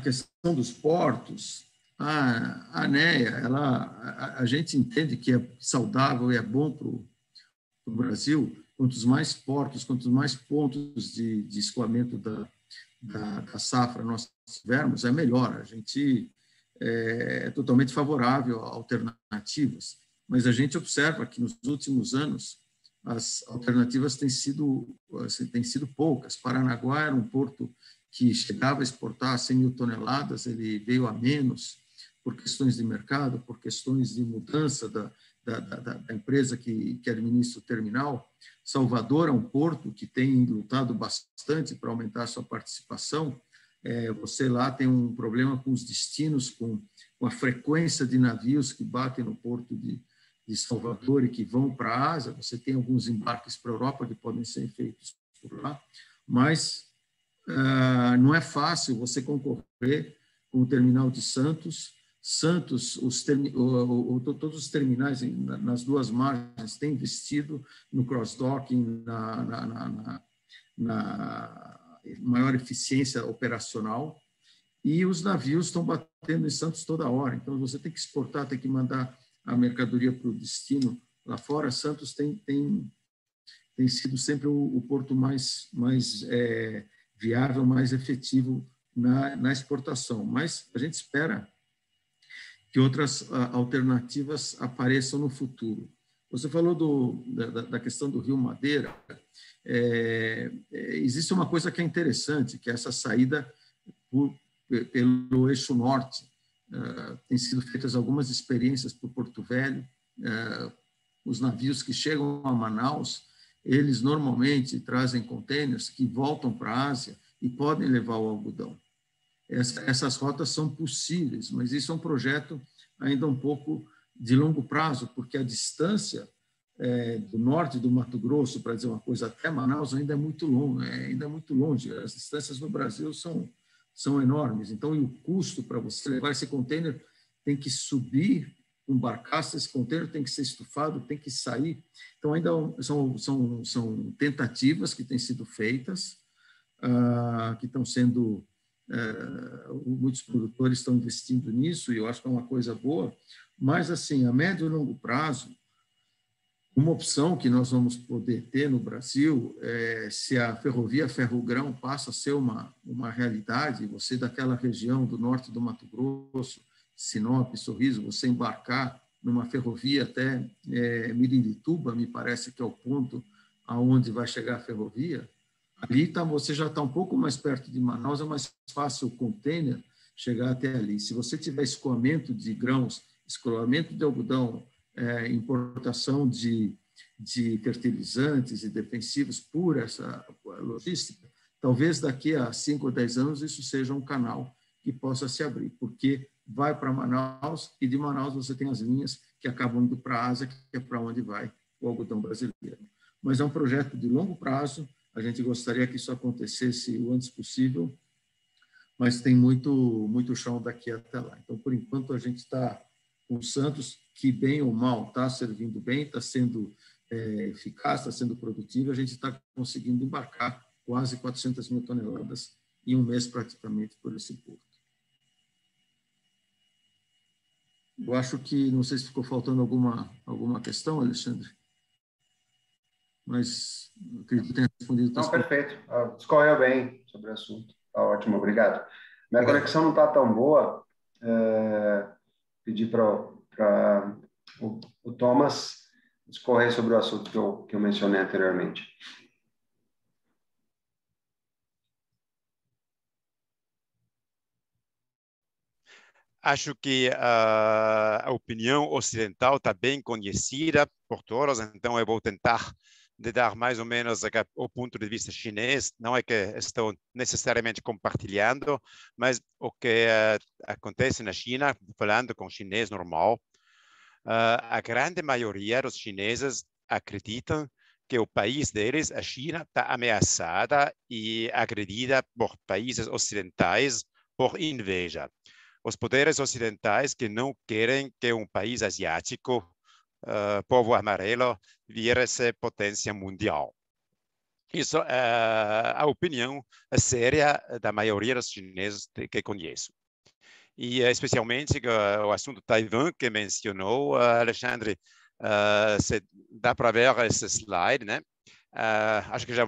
questão dos portos, a ANEA, a gente entende que é saudável e é bom para o Brasil, quantos mais portos, quantos mais pontos de escoamento da safra nós tivermos, é melhor. A gente é totalmente favorável a alternativas, mas a gente observa que nos últimos anos as alternativas têm sido poucas. Paranaguá era um porto que chegava a exportar 100.000 toneladas, ele veio a menos por questões de mercado, por questões de mudança da empresa que administra o terminal. Salvador é um porto que tem lutado bastante para aumentar a sua participação. Você lá tem um problema com os destinos, com a frequência de navios que batem no porto de Salvador e que vão para a Ásia. Você tem alguns embarques para a Europa que podem ser feitos por lá, mas não é fácil você concorrer com o terminal de Santos. Todos os terminais nas duas margens têm investido no cross-docking, na maior eficiência operacional, e os navios estão batendo em Santos toda hora. Então, você tem que exportar, tem que mandar a mercadoria para o destino lá fora. Santos tem sido sempre o porto mais viável, mais efetivo na exportação. Mas a gente espera que outras alternativas apareçam no futuro. Você falou da questão do Rio Madeira. Existe uma coisa que é interessante, que é essa saída pelo eixo norte. Tem sido feitas algumas experiências por Porto Velho. Os navios que chegam a Manaus, eles normalmente trazem contêineres que voltam para a Ásia e podem levar o algodão. Essas rotas são possíveis, mas isso é um projeto ainda um pouco de longo prazo, porque a distância do norte do Mato Grosso, para dizer uma coisa, até Manaus ainda é muito longe. As distâncias no Brasil são enormes. Então, e o custo para você levar esse container tem que subir um barcaça, esse container tem que ser estufado, tem que sair. Então, ainda são tentativas que têm sido feitas, que estão sendo... muitos produtores estão investindo nisso, e eu acho que é uma coisa boa, mas, assim, a médio e longo prazo, uma opção que nós vamos poder ter no Brasil é, se a ferrovia Ferrogrão passa a ser uma realidade, você daquela região do norte do Mato Grosso, Sinop, Sorriso, você embarcar numa ferrovia até Mirinituba, me parece que é o ponto aonde vai chegar a ferrovia. Ali você já está um pouco mais perto de Manaus, é mais fácil o container chegar até ali. Se você tiver escoamento de grãos, escoamento de algodão, importação de fertilizantes e defensivos por essa logística, talvez daqui a 5 ou 10 anos isso seja um canal que possa se abrir, porque vai para Manaus e de Manaus você tem as linhas que acabam indo para a Ásia, que é para onde vai o algodão brasileiro. Mas é um projeto de longo prazo, a gente gostaria que isso acontecesse o antes possível, mas tem muito chão daqui até lá. Então, por enquanto, a gente está com o Santos, que bem ou mal está servindo bem, está sendo eficaz, está sendo produtivo, a gente está conseguindo embarcar quase 400.000 toneladas em um mês praticamente por esse porto. Eu acho que, não sei se ficou faltando alguma questão, Alexandre, mas acredito que tenha respondido. Não, perfeito. Discorreu bem sobre o assunto. Tá ótimo, obrigado. Minha conexão não está tão boa. Pedi para o Thomas discorrer sobre o assunto que eu mencionei anteriormente. Acho que a opinião ocidental está bem conhecida por todos, então eu vou tentar de dar mais ou menos o ponto de vista chinês. Não é que estou necessariamente compartilhando, mas o que acontece na China, falando com chinês normal, a grande maioria dos chineses acreditam que o país deles, a China, está ameaçada e agredida por países ocidentais por inveja. Os poderes ocidentais que não querem que um país asiático, povo amarelo, vire-se potência mundial. Isso é a opinião séria da maioria dos chineses que conheço. E especialmente o assunto Taiwan que mencionou, Alexandre, dá para ver esse slide, né? Acho que já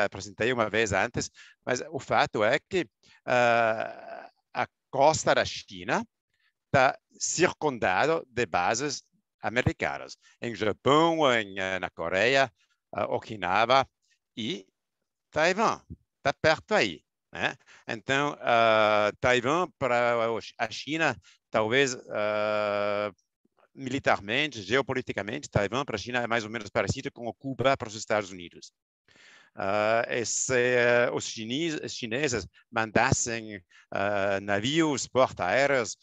apresentei uma vez antes, mas o fato é que a costa da China está circundado de bases americanas, em Japão, na Coreia, Okinawa e Taiwan, está perto aí. Né? Então, Taiwan para a China, talvez militarmente, geopoliticamente, Taiwan para a China é mais ou menos parecido com Cuba para os Estados Unidos. Se os chineses mandassem navios, porta-aéreos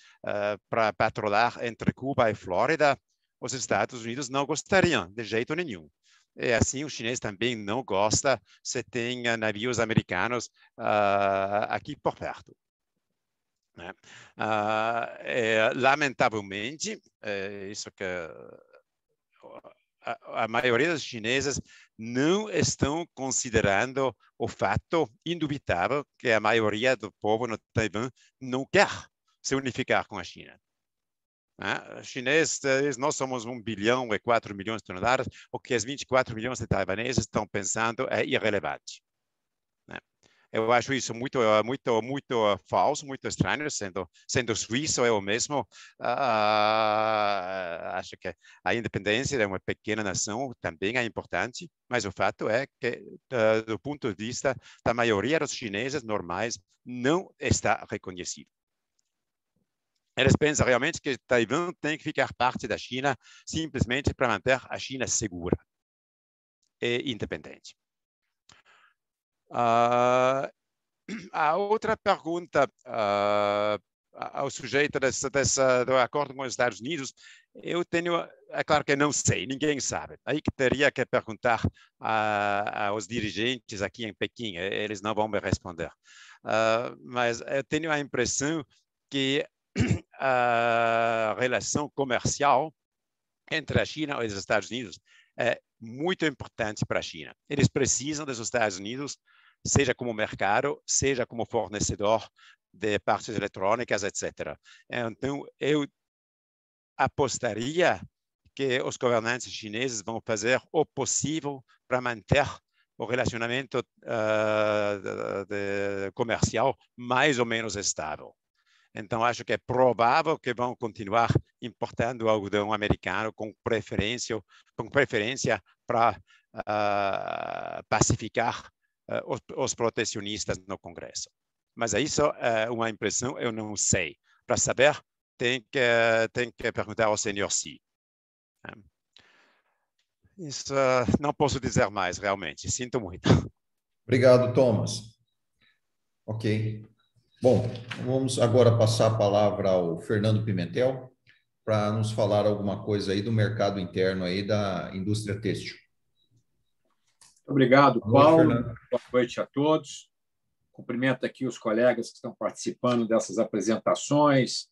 para patrulhar entre Cuba e Flórida, os Estados Unidos não gostariam de jeito nenhum. E assim, o chinês também não gosta se tem navios americanos aqui por perto. Né? Lamentavelmente, isso que a maioria dos chineses não estão considerando o fato indubitável que a maioria do povo no Taiwan não quer se unificar com a China. Os chineses, nós somos 1 bilhão e 4 milhões de toneladas, o que os 24 milhões de taiwaneses estão pensando é irrelevante. Eu acho isso muito falso, muito estranho, sendo suíço eu mesmo. Acho que a independência de uma pequena nação também é importante, mas o fato é que, do ponto de vista da maioria dos chineses normais, não está reconhecido. Eles pensam realmente que Taiwan tem que ficar parte da China simplesmente para manter a China segura e independente. A outra pergunta ao sujeito do acordo com os Estados Unidos, é claro que não sei, ninguém sabe. Aí que teria que perguntar aos dirigentes aqui em Pequim, eles não vão me responder. Mas eu tenho a impressão que a relação comercial entre a China e os Estados Unidos é muito importante para a China. Eles precisam dos Estados Unidos, seja como mercado, seja como fornecedor de partes eletrônicas, etc. Então, eu apostaria que os governantes chineses vão fazer o possível para manter o relacionamento comercial mais ou menos estável. Então, acho que é provável que vão continuar importando algodão americano com preferência para pacificar os protecionistas no Congresso. Mas isso é uma impressão, eu não sei. Para saber, tem que perguntar ao senhor Xi. Isso não posso dizer mais, realmente. Sinto muito. Obrigado, Thomas. Ok. Bom, vamos agora passar a palavra ao Fernando Pimentel para nos falar alguma coisa aí do mercado interno aí da indústria têxtil. Obrigado, Paulo. Boa noite a todos. Cumprimento aqui os colegas que estão participando dessas apresentações.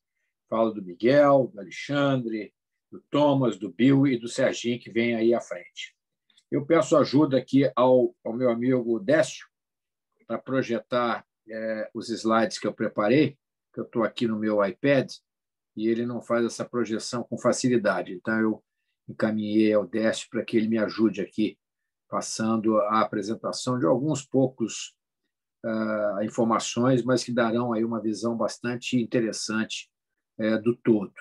Falo do Miguel, do Alexandre, do Thomas, do Bill e do Serginho, que vem aí à frente. Eu peço ajuda aqui ao meu amigo Décio para projetar os slides que eu preparei, que eu estou aqui no meu iPad, e ele não faz essa projeção com facilidade. Então, eu encaminhei ao Décio para que ele me ajude aqui, passando a apresentação de alguns poucos informações, mas que darão aí uma visão bastante interessante do todo.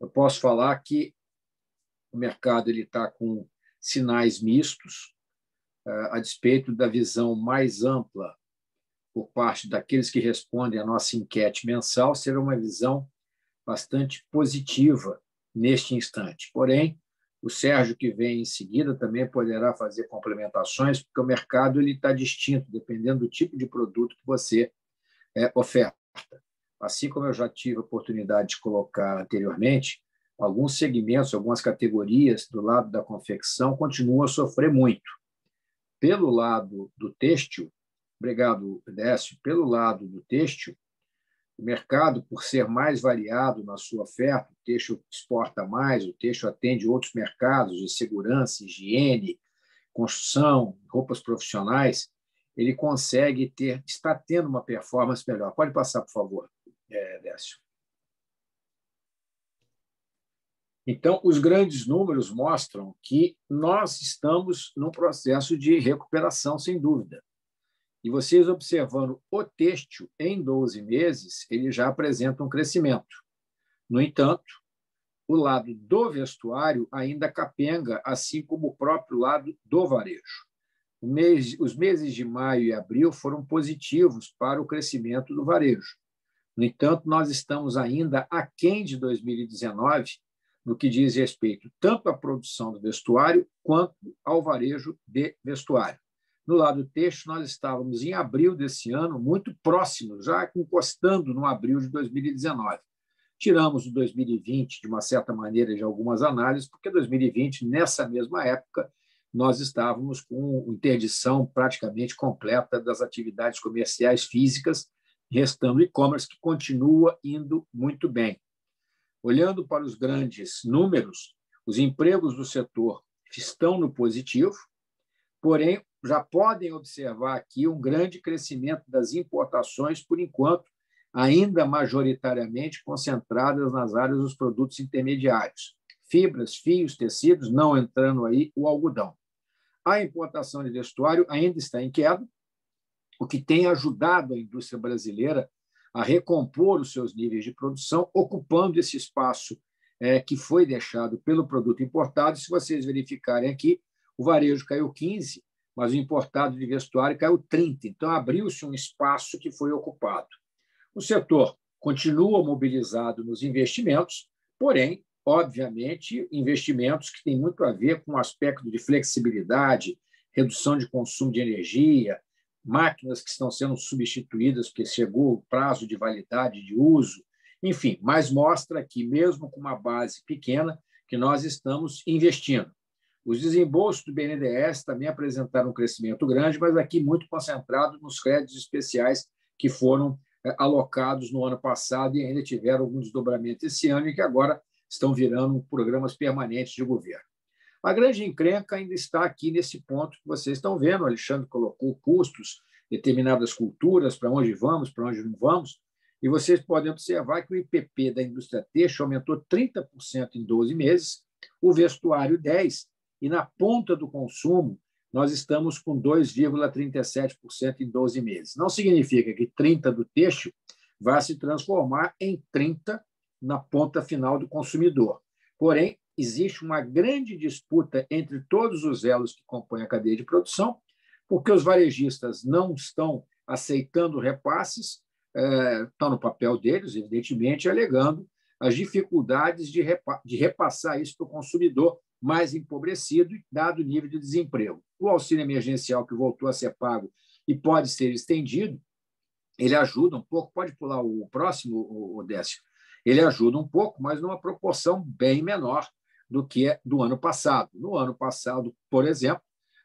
Eu posso falar que o mercado está com sinais mistos, a despeito da visão mais ampla por parte daqueles que respondem à nossa enquete mensal, será uma visão bastante positiva neste instante. Porém, o Sérgio, que vem em seguida, também poderá fazer complementações, porque o mercado está distinto, dependendo do tipo de produto que você oferta. Assim como eu já tive a oportunidade de colocar anteriormente, alguns segmentos, algumas categorias do lado da confecção continuam a sofrer muito. Pelo lado do têxtil, obrigado, Décio, pelo lado do têxtil, o mercado, por ser mais variado na sua oferta, o têxtil exporta mais, o têxtil atende outros mercados de segurança, higiene, construção, roupas profissionais, ele consegue está tendo uma performance melhor. Pode passar, por favor, Décio. Então, os grandes números mostram que nós estamos num processo de recuperação, sem dúvida. E vocês observando o têxtil em 12 meses, ele já apresenta um crescimento. No entanto, o lado do vestuário ainda capenga, assim como o próprio lado do varejo. Os meses de maio e abril foram positivos para o crescimento do varejo. No entanto, nós estamos ainda aquém de 2019, no que diz respeito tanto à produção do vestuário quanto ao varejo de vestuário. No lado têxtil, nós estávamos em abril desse ano, muito próximos, já encostando no abril de 2019. Tiramos o 2020, de uma certa maneira, de algumas análises, porque 2020, nessa mesma época, nós estávamos com interdição praticamente completa das atividades comerciais físicas, restando e-commerce, que continua indo muito bem. Olhando para os grandes números, os empregos do setor estão no positivo, porém, já podem observar aqui um grande crescimento das importações, por enquanto, ainda majoritariamente concentradas nas áreas dos produtos intermediários. Fibras, fios, tecidos, não entrando aí o algodão. A importação de vestuário ainda está em queda, o que tem ajudado a indústria brasileira a recompor os seus níveis de produção, ocupando esse espaço que foi deixado pelo produto importado. Se vocês verificarem aqui, o varejo caiu 15%, mas o importado de vestuário caiu 30%. Então, abriu-se um espaço que foi ocupado. O setor continua mobilizado nos investimentos, porém, obviamente, investimentos que têm muito a ver com o aspecto de flexibilidade, redução de consumo de energia, máquinas que estão sendo substituídas porque chegou o prazo de validade de uso, enfim, mas mostra que, mesmo com uma base pequena, que nós estamos investindo. Os desembolsos do BNDES também apresentaram um crescimento grande, mas aqui muito concentrado nos créditos especiais que foram alocados no ano passado e ainda tiveram algum desdobramento esse ano e que agora estão virando programas permanentes de governo. A grande encrenca ainda está aqui nesse ponto que vocês estão vendo. O Alexandre colocou custos, determinadas culturas, para onde vamos, para onde não vamos, e vocês podem observar que o IPP da indústria têxtil aumentou 30% em 12 meses, o vestuário 10%, e na ponta do consumo nós estamos com 2,37% em 12 meses. Não significa que 30% do têxtil vai se transformar em 30% na ponta final do consumidor. Porém, existe uma grande disputa entre todos os elos que compõem a cadeia de produção, porque os varejistas não estão aceitando repasses, estão no papel deles, evidentemente, alegando as dificuldades de repassar isso para o consumidor mais empobrecido, dado o nível de desemprego. O auxílio emergencial, que voltou a ser pago e pode ser estendido, ele ajuda um pouco. Pode pular o próximo, Décio. Ele ajuda um pouco, mas numa proporção bem menor do que do ano passado. No ano passado, por exemplo,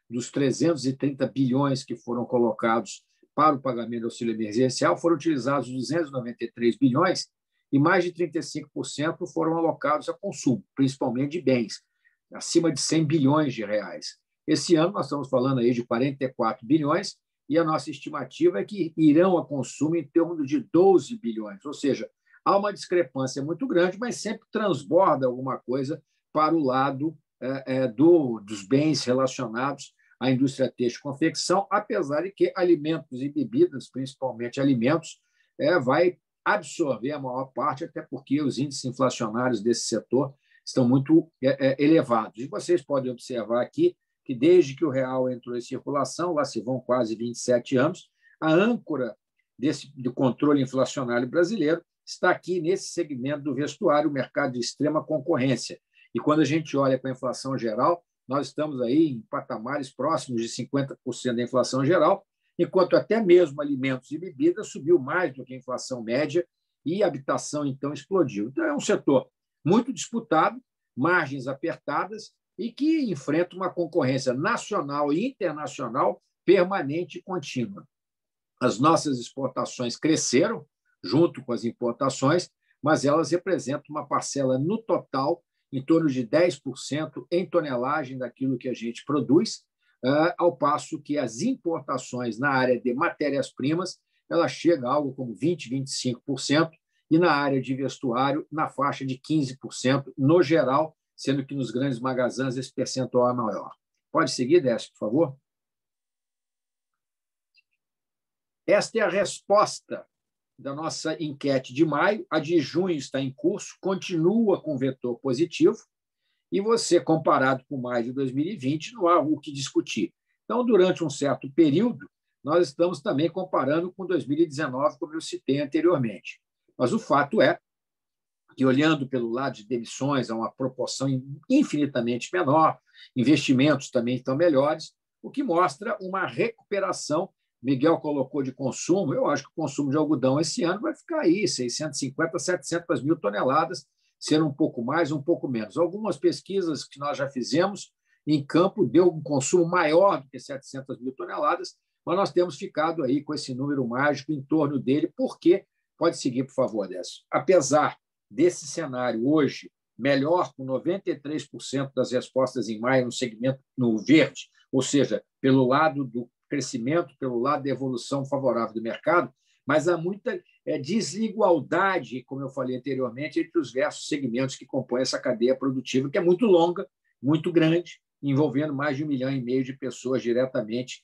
dos 330 bilhões que foram colocados para o pagamento do auxílio emergencial, foram utilizados 293 bilhões e mais de 35% foram alocados a consumo, principalmente de bens, acima de 100 bilhões de reais. Esse ano nós estamos falando aí de 44 bilhões e a nossa estimativa é que irão a consumo em torno de 12 bilhões, ou seja, há uma discrepância muito grande, mas sempre transborda alguma coisa para o lado dos bens relacionados à indústria têxtil e confecção, apesar de que alimentos e bebidas, principalmente alimentos, vai absorver a maior parte, até porque os índices inflacionários desse setor estão muito elevados. E vocês podem observar aqui que, desde que o real entrou em circulação, lá se vão quase 27 anos, a âncora do controle inflacionário brasileiro está aqui nesse segmento do vestuário, mercado de extrema concorrência. E quando a gente olha para a inflação geral, nós estamos aí em patamares próximos de 50% da inflação geral, enquanto até mesmo alimentos e bebidas subiu mais do que a inflação média e a habitação, então, explodiu. Então, é um setor muito disputado, margens apertadas e que enfrenta uma concorrência nacional e internacional permanente e contínua. As nossas exportações cresceram junto com as importações, mas elas representam uma parcela no total em torno de 10% em tonelagem daquilo que a gente produz, ao passo que as importações na área de matérias-primas ela chega a algo como 20%, 25%, e na área de vestuário, na faixa de 15% no geral, sendo que nos grandes magazins esse percentual é maior. Pode seguir, Décio, por favor? Esta é a resposta da nossa enquete de maio. A de junho está em curso, continua com vetor positivo, e você, comparado com maio de 2020, não há o que discutir. Então, durante um certo período, nós estamos também comparando com 2019, como eu citei anteriormente. Mas o fato é que, olhando pelo lado de demissões, há uma proporção infinitamente menor, investimentos também estão melhores, o que mostra uma recuperação. Miguel colocou de consumo, eu acho que o consumo de algodão esse ano vai ficar aí, 650, 700 mil toneladas, ser um pouco mais, um pouco menos. Algumas pesquisas que nós já fizemos em campo deu um consumo maior do que 700 mil toneladas, mas nós temos ficado aí com esse número mágico em torno dele, porque, pode seguir, por favor, Décio, apesar desse cenário hoje melhor, com 93% das respostas em maio no segmento no verde, ou seja, pelo lado do crescimento, pelo lado da evolução favorável do mercado, mas há muita desigualdade, como eu falei anteriormente, entre os diversos segmentos que compõem essa cadeia produtiva, que é muito longa, muito grande, envolvendo mais de 1,5 milhão de pessoas diretamente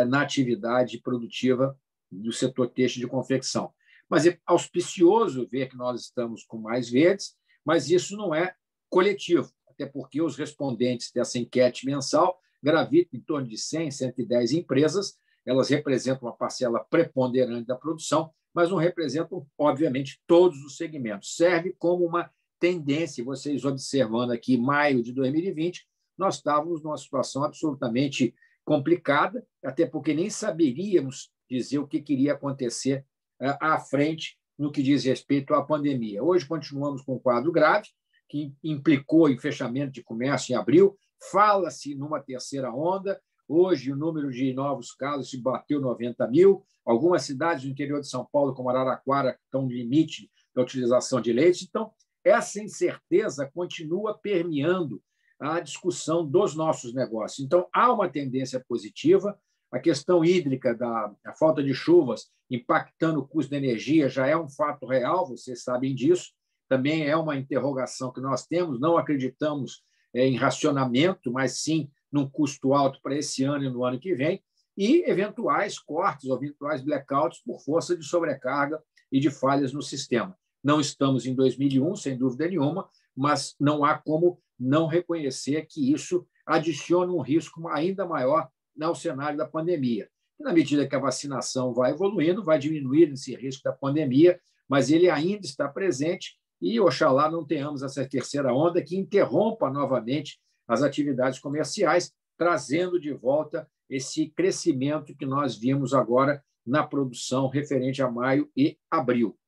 na atividade produtiva do setor têxtil de confecção. Mas é auspicioso ver que nós estamos com mais verdes, mas isso não é coletivo, até porque os respondentes dessa enquete mensal gravitam em torno de 100, 110 empresas, elas representam uma parcela preponderante da produção, mas não representam, obviamente, todos os segmentos. Serve como uma tendência, vocês observando aqui, maio de 2020, nós estávamos numa situação absolutamente complicada, até porque nem saberíamos dizer o que iria acontecer à frente no que diz respeito à pandemia. Hoje continuamos com um quadro grave, que implicou em fechamento de comércio em abril, fala-se numa terceira onda, hoje o número de novos casos se bateu 90 mil, algumas cidades do interior de São Paulo, como Araraquara, estão no limite da utilização de leite, então essa incerteza continua permeando a discussão dos nossos negócios. Então, há uma tendência positiva, a questão hídrica, a falta de chuvas impactando o custo da energia já é um fato real, vocês sabem disso, também é uma interrogação que nós temos, não acreditamos em racionamento, mas sim num custo alto para esse ano e no ano que vem, e eventuais cortes ou eventuais blackouts por força de sobrecarga e de falhas no sistema. Não estamos em 2001, sem dúvida nenhuma, mas não há como não reconhecer que isso adiciona um risco ainda maior ao cenário da pandemia. E, na medida que a vacinação vai evoluindo, vai diminuir esse risco da pandemia, mas ele ainda está presente e, oxalá, não tenhamos essa terceira onda que interrompa novamente as atividades comerciais, trazendo de volta esse crescimento que nós vimos agora na produção referente a maio e abril.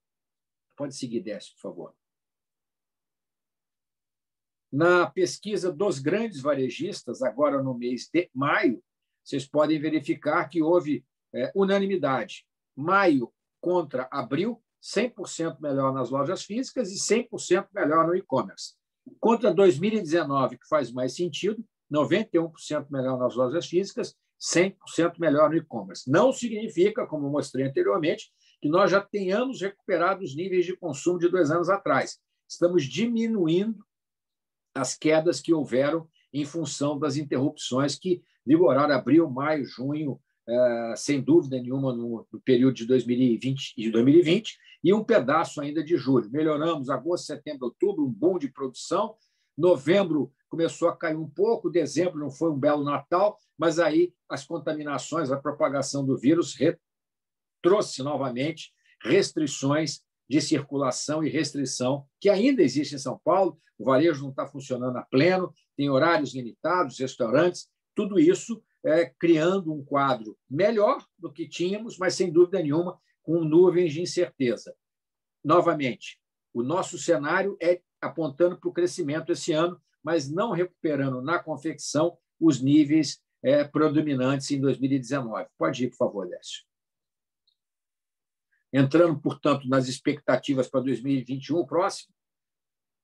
Pode seguir, Décio, por favor. Na pesquisa dos grandes varejistas, agora no mês de maio, vocês podem verificar que houve unanimidade. Maio contra abril, 100% melhor nas lojas físicas e 100% melhor no e-commerce. Contra 2019, que faz mais sentido, 91% melhor nas lojas físicas, 100% melhor no e-commerce. Não significa, como mostrei anteriormente, que nós já tenhamos recuperado os níveis de consumo de 2 anos atrás. Estamos diminuindo as quedas que houveram em função das interrupções que vigoraram abril, maio, junho, sem dúvida nenhuma, no período de 2020 e um pedaço ainda de julho. Melhoramos agosto, setembro, outubro, um boom de produção. Novembro começou a cair um pouco, dezembro não foi um belo Natal, mas aí as contaminações, a propagação do vírus trouxe novamente restrições de circulação e restrição que ainda existe em São Paulo. O varejo não está funcionando a pleno, tem horários limitados, restaurantes, tudo isso criando um quadro melhor do que tínhamos, mas, sem dúvida nenhuma, com nuvens de incerteza. Novamente, o nosso cenário é apontando para o crescimento esse ano, mas não recuperando na confecção os níveis predominantes em 2019. Pode ir, por favor, Décio. Entrando, portanto, nas expectativas para 2021 próximo,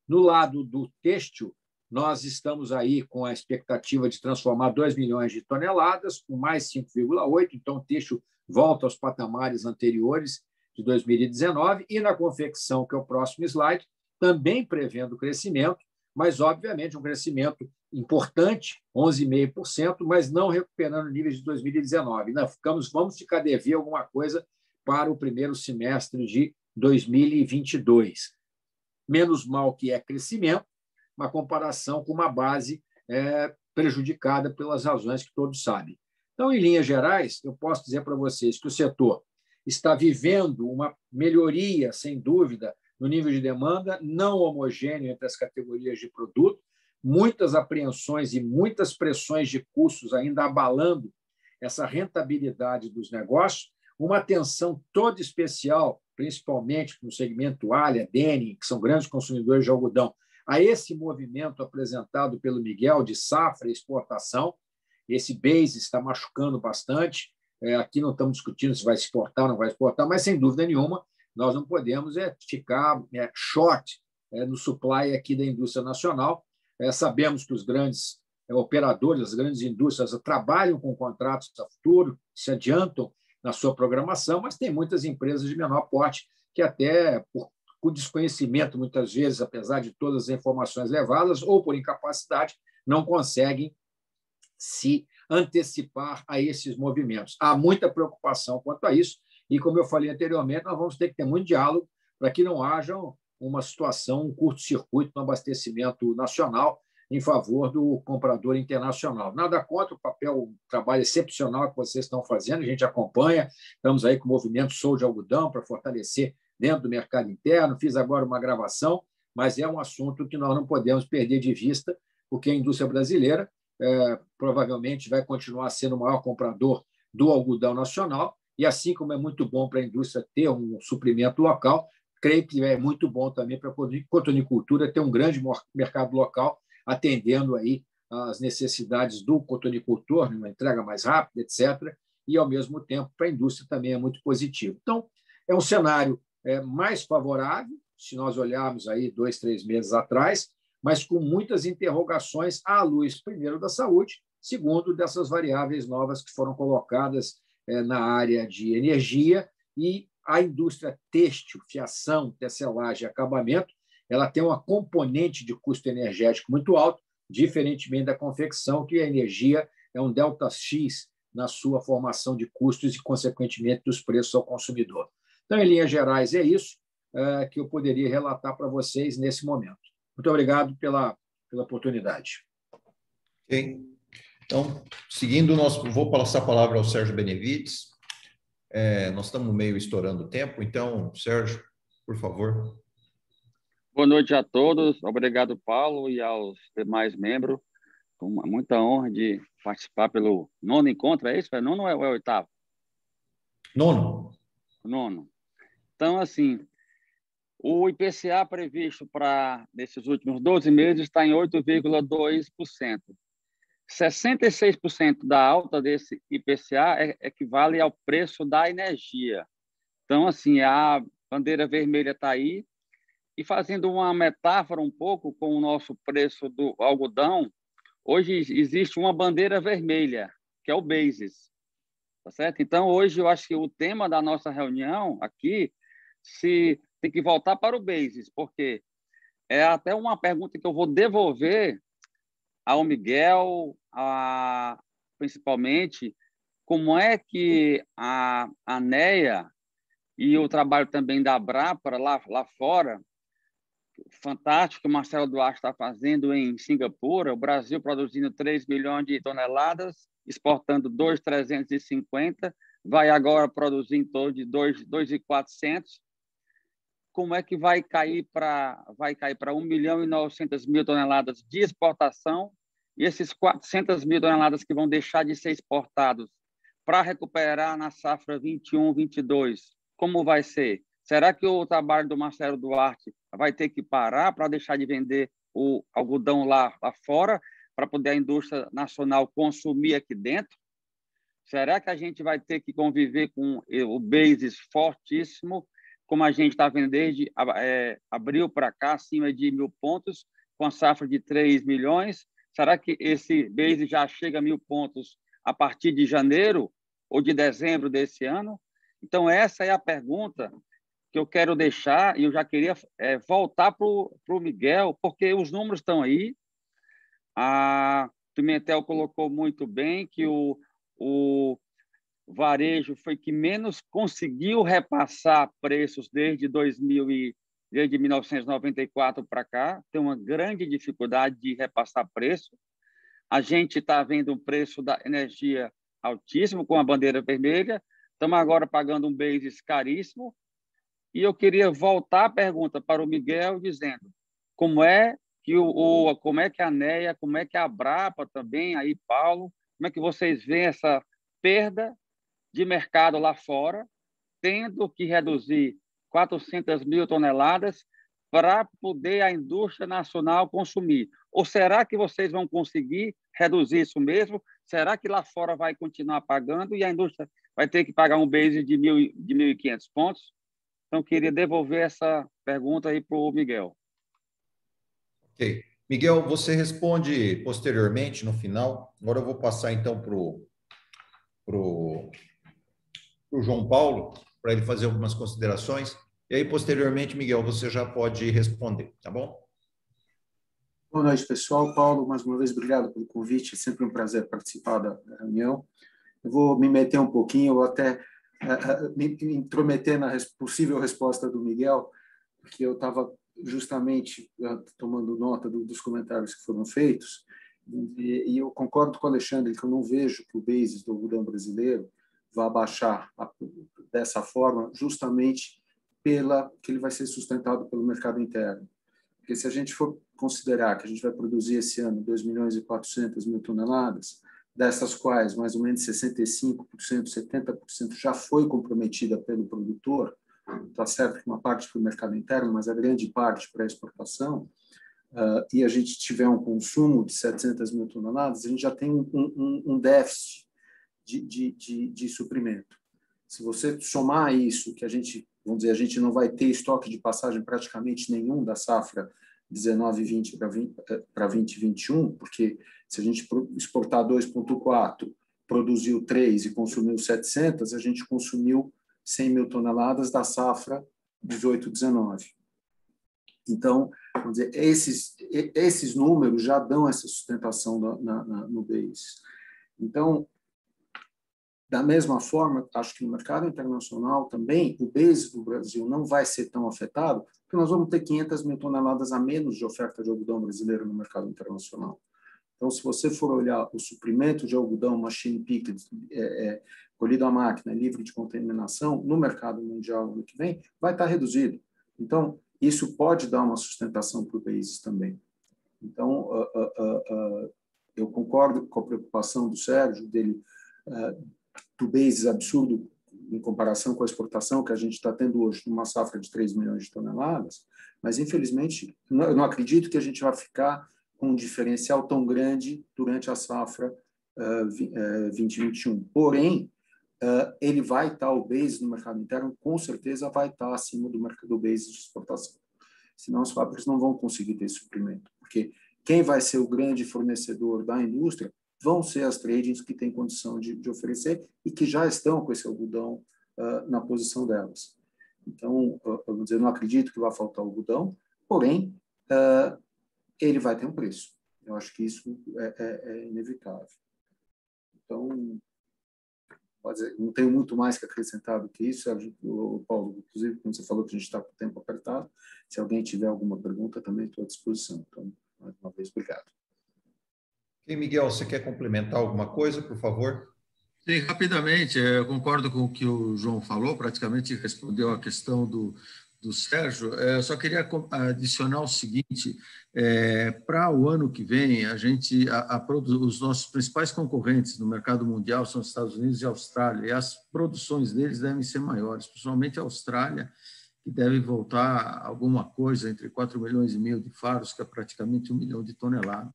no lado do têxtil, nós estamos aí com a expectativa de transformar 2 milhões de toneladas, com mais 5,8, então o têxtil volta aos patamares anteriores de 2019, e na confecção, que é o próximo slide, também prevendo crescimento, mas, obviamente, um crescimento importante, 11,5%, mas não recuperando níveis de 2019. Vamos ficar dever alguma coisa para o primeiro semestre de 2022. Menos mal que é crescimento, uma comparação com uma base prejudicada pelas razões que todos sabem. Então, em linhas gerais, eu posso dizer para vocês que o setor está vivendo uma melhoria, sem dúvida, no nível de demanda, não homogêneo entre as categorias de produto, muitas apreensões e muitas pressões de custos ainda abalando essa rentabilidade dos negócios, uma atenção toda especial, principalmente no segmento toalha, denim, que são grandes consumidores de algodão, a esse movimento apresentado pelo Miguel de safra e exportação. Esse base está machucando bastante. Aqui não estamos discutindo se vai exportar ou não vai exportar, mas, sem dúvida nenhuma, nós não podemos ficar short no supply aqui da indústria nacional. Sabemos que os grandes operadores, as grandes indústrias trabalham com contratos a futuro, se adiantam na sua programação, mas tem muitas empresas de menor porte que até por desconhecimento, muitas vezes, apesar de todas as informações levadas, ou por incapacidade, não conseguem se antecipar a esses movimentos. Há muita preocupação quanto a isso, e, como eu falei anteriormente, nós vamos ter que ter muito diálogo para que não haja uma situação, um curto-circuito no abastecimento nacional em favor do comprador internacional. Nada contra o trabalho excepcional que vocês estão fazendo, a gente acompanha, estamos aí com o movimento Sou de Algodão para fortalecer dentro do mercado interno, fiz agora uma gravação, mas é um assunto que nós não podemos perder de vista, porque a indústria brasileira provavelmente vai continuar sendo o maior comprador do algodão nacional, e assim como é muito bom para a indústria ter um suprimento local, creio que é muito bom também para a cotonicultura ter um grande mercado local, atendendo aí as necessidades do cotonicultor, uma entrega mais rápida, etc., e, ao mesmo tempo, para a indústria também é muito positivo. Então, é um cenário mais favorável, se nós olharmos aí 2, 3 meses atrás, mas com muitas interrogações à luz, primeiro, da saúde, segundo, dessas variáveis novas que foram colocadas na área de energia, e a indústria têxtil, fiação, tecelagem e acabamento, ela tem uma componente de custo energético muito alto, diferentemente da confecção, que a energia é um delta X na sua formação de custos e, consequentemente, dos preços ao consumidor. Então, em linhas gerais, é isso que eu poderia relatar para vocês nesse momento. Muito obrigado pela oportunidade. Ok. Então, seguindo, vou passar a palavra ao Sérgio Benevides. Nós estamos meio estourando o tempo, então, Sérgio, por favor. Boa noite a todos. Obrigado, Paulo, e aos demais membros. Com muita honra de participar pelo 9º encontro, é isso? É 9º ou é 8º? 9º. 9º. Então, assim, o IPCA previsto para nesses últimos 12 meses está em 8,2%. 66% da alta desse IPCA equivale ao preço da energia. Então, assim, a bandeira vermelha está aí. E fazendo uma metáfora um pouco com o nosso preço do algodão, hoje existe uma bandeira vermelha, que é o basis. Tá certo? Então, hoje, eu acho que o tema da nossa reunião aqui tem que voltar para o basis, porque é até uma pergunta que eu vou devolver ao Miguel, principalmente, como é que a ANEA e o trabalho também da Abrapra lá fora, fantástico que o Marcelo Duarte está fazendo em Singapura, o Brasil produzindo 3 milhões de toneladas, exportando 2.350, vai agora produzir em torno de 2.400. Como é que vai cair para 1.900.000 toneladas de exportação, e esses 400.000 toneladas que vão deixar de ser exportados para recuperar na safra 21, 22? Como vai ser? Será que o trabalho do Marcelo Duarte vai ter que parar para deixar de vender o algodão lá fora, para poder a indústria nacional consumir aqui dentro? Será que a gente vai ter que conviver com o basis fortíssimo, como a gente está vendo desde abril para cá, acima de 1.000 pontos, com a safra de 3 milhões? Será que esse base já chega a 1.000 pontos a partir de janeiro ou de dezembro desse ano? Então, essa é a pergunta que eu quero deixar, e eu já queria voltar para o Miguel, porque os números estão aí. A Pimentel colocou muito bem que o varejo foi que menos conseguiu repassar preços desde 1994 para cá, tem uma grande dificuldade de repassar preço. A gente está vendo um preço da energia altíssimo, com a bandeira vermelha, estamos agora pagando um basis caríssimo, e eu queria voltar a pergunta para o Miguel, dizendo como é que como é que a ANEA, como é que a Abrapa também, aí, Paulo, como é que vocês veem essa perda de mercado lá fora, tendo que reduzir 400.000 toneladas para poder a indústria nacional consumir? Ou será que vocês vão conseguir reduzir isso mesmo? Será que lá fora vai continuar pagando e a indústria vai ter que pagar um base de 1.500 pontos? Então, eu queria devolver essa pergunta aí para o Miguel. Ok. Miguel, você responde posteriormente, no final. Agora eu vou passar, então, para o João Paulo, para ele fazer algumas considerações. E aí, posteriormente, Miguel, você já pode responder, tá bom? Boa noite, pessoal. Paulo, mais uma vez, obrigado pelo convite. É sempre um prazer participar da reunião. Eu vou me meter um pouquinho, ou até me intrometer na possível resposta do Miguel, porque eu estava justamente tomando nota dos comentários que foram feitos, e eu concordo com o Alexandre que eu não vejo que o basis do algodão brasileiro vá baixar dessa forma, justamente que ele vai ser sustentado pelo mercado interno. Porque se a gente for considerar que a gente vai produzir esse ano 2.400.000 toneladas, dessas quais mais ou menos 65%, 70% já foi comprometida pelo produtor, está certo que uma parte para o mercado interno, mas a grande parte para a exportação, e a gente tiver um consumo de 700.000 toneladas, a gente já tem um déficit de suprimento. Se você somar isso, que a gente, vamos dizer, a gente não vai ter estoque de passagem praticamente nenhum da safra 19-20 para 20-21, porque se a gente exportar 2,4, produziu 3 e consumiu 700, a gente consumiu 100.000 toneladas da safra 18-19. Então, vamos dizer, esses números já dão essa sustentação no base. Então, da mesma forma, acho que no mercado internacional também, o base do Brasil não vai ser tão afetado, porque nós vamos ter 500.000 toneladas a menos de oferta de algodão brasileiro no mercado internacional. Então, se você for olhar o suprimento de algodão machine picked, colhido à máquina, livre de contaminação, no mercado mundial no que vem, vai estar reduzido. Então, isso pode dar uma sustentação para o basis também. Então, eu concordo com a preocupação do Sérgio, dele, do basis absurdo em comparação com a exportação que a gente está tendo hoje, numa safra de 3 milhões de toneladas, mas, infelizmente, eu não acredito que a gente vai ficar com um diferencial tão grande durante a safra 2021. Porém, ele vai estar, o base no mercado interno, com certeza vai estar acima do mercado do base de exportação. Senão, as fábricas não vão conseguir ter suprimento, porque quem vai ser o grande fornecedor da indústria vão ser as tradings que têm condição de oferecer e que já estão com esse algodão na posição delas. Então, vamos dizer, eu não acredito que vai faltar algodão, porém, ele vai ter um preço. Eu acho que isso é inevitável. Então, pode dizer, não tenho muito mais que acrescentar do que isso, Sérgio, Paulo, inclusive, quando você falou que a gente está com o tempo apertado, se alguém tiver alguma pergunta, também estou à disposição. Então, mais uma vez, obrigado. E Miguel, você quer complementar alguma coisa, por favor? Sim, rapidamente, eu concordo com o que o João falou, praticamente respondeu a questão do Sérgio. Eu só queria adicionar o seguinte, para o ano que vem, os nossos principais concorrentes no mercado mundial são os Estados Unidos e a Austrália, e as produções deles devem ser maiores, principalmente a Austrália, que deve voltar alguma coisa entre 4,5 milhões de fardos, que é praticamente 1 milhão de toneladas.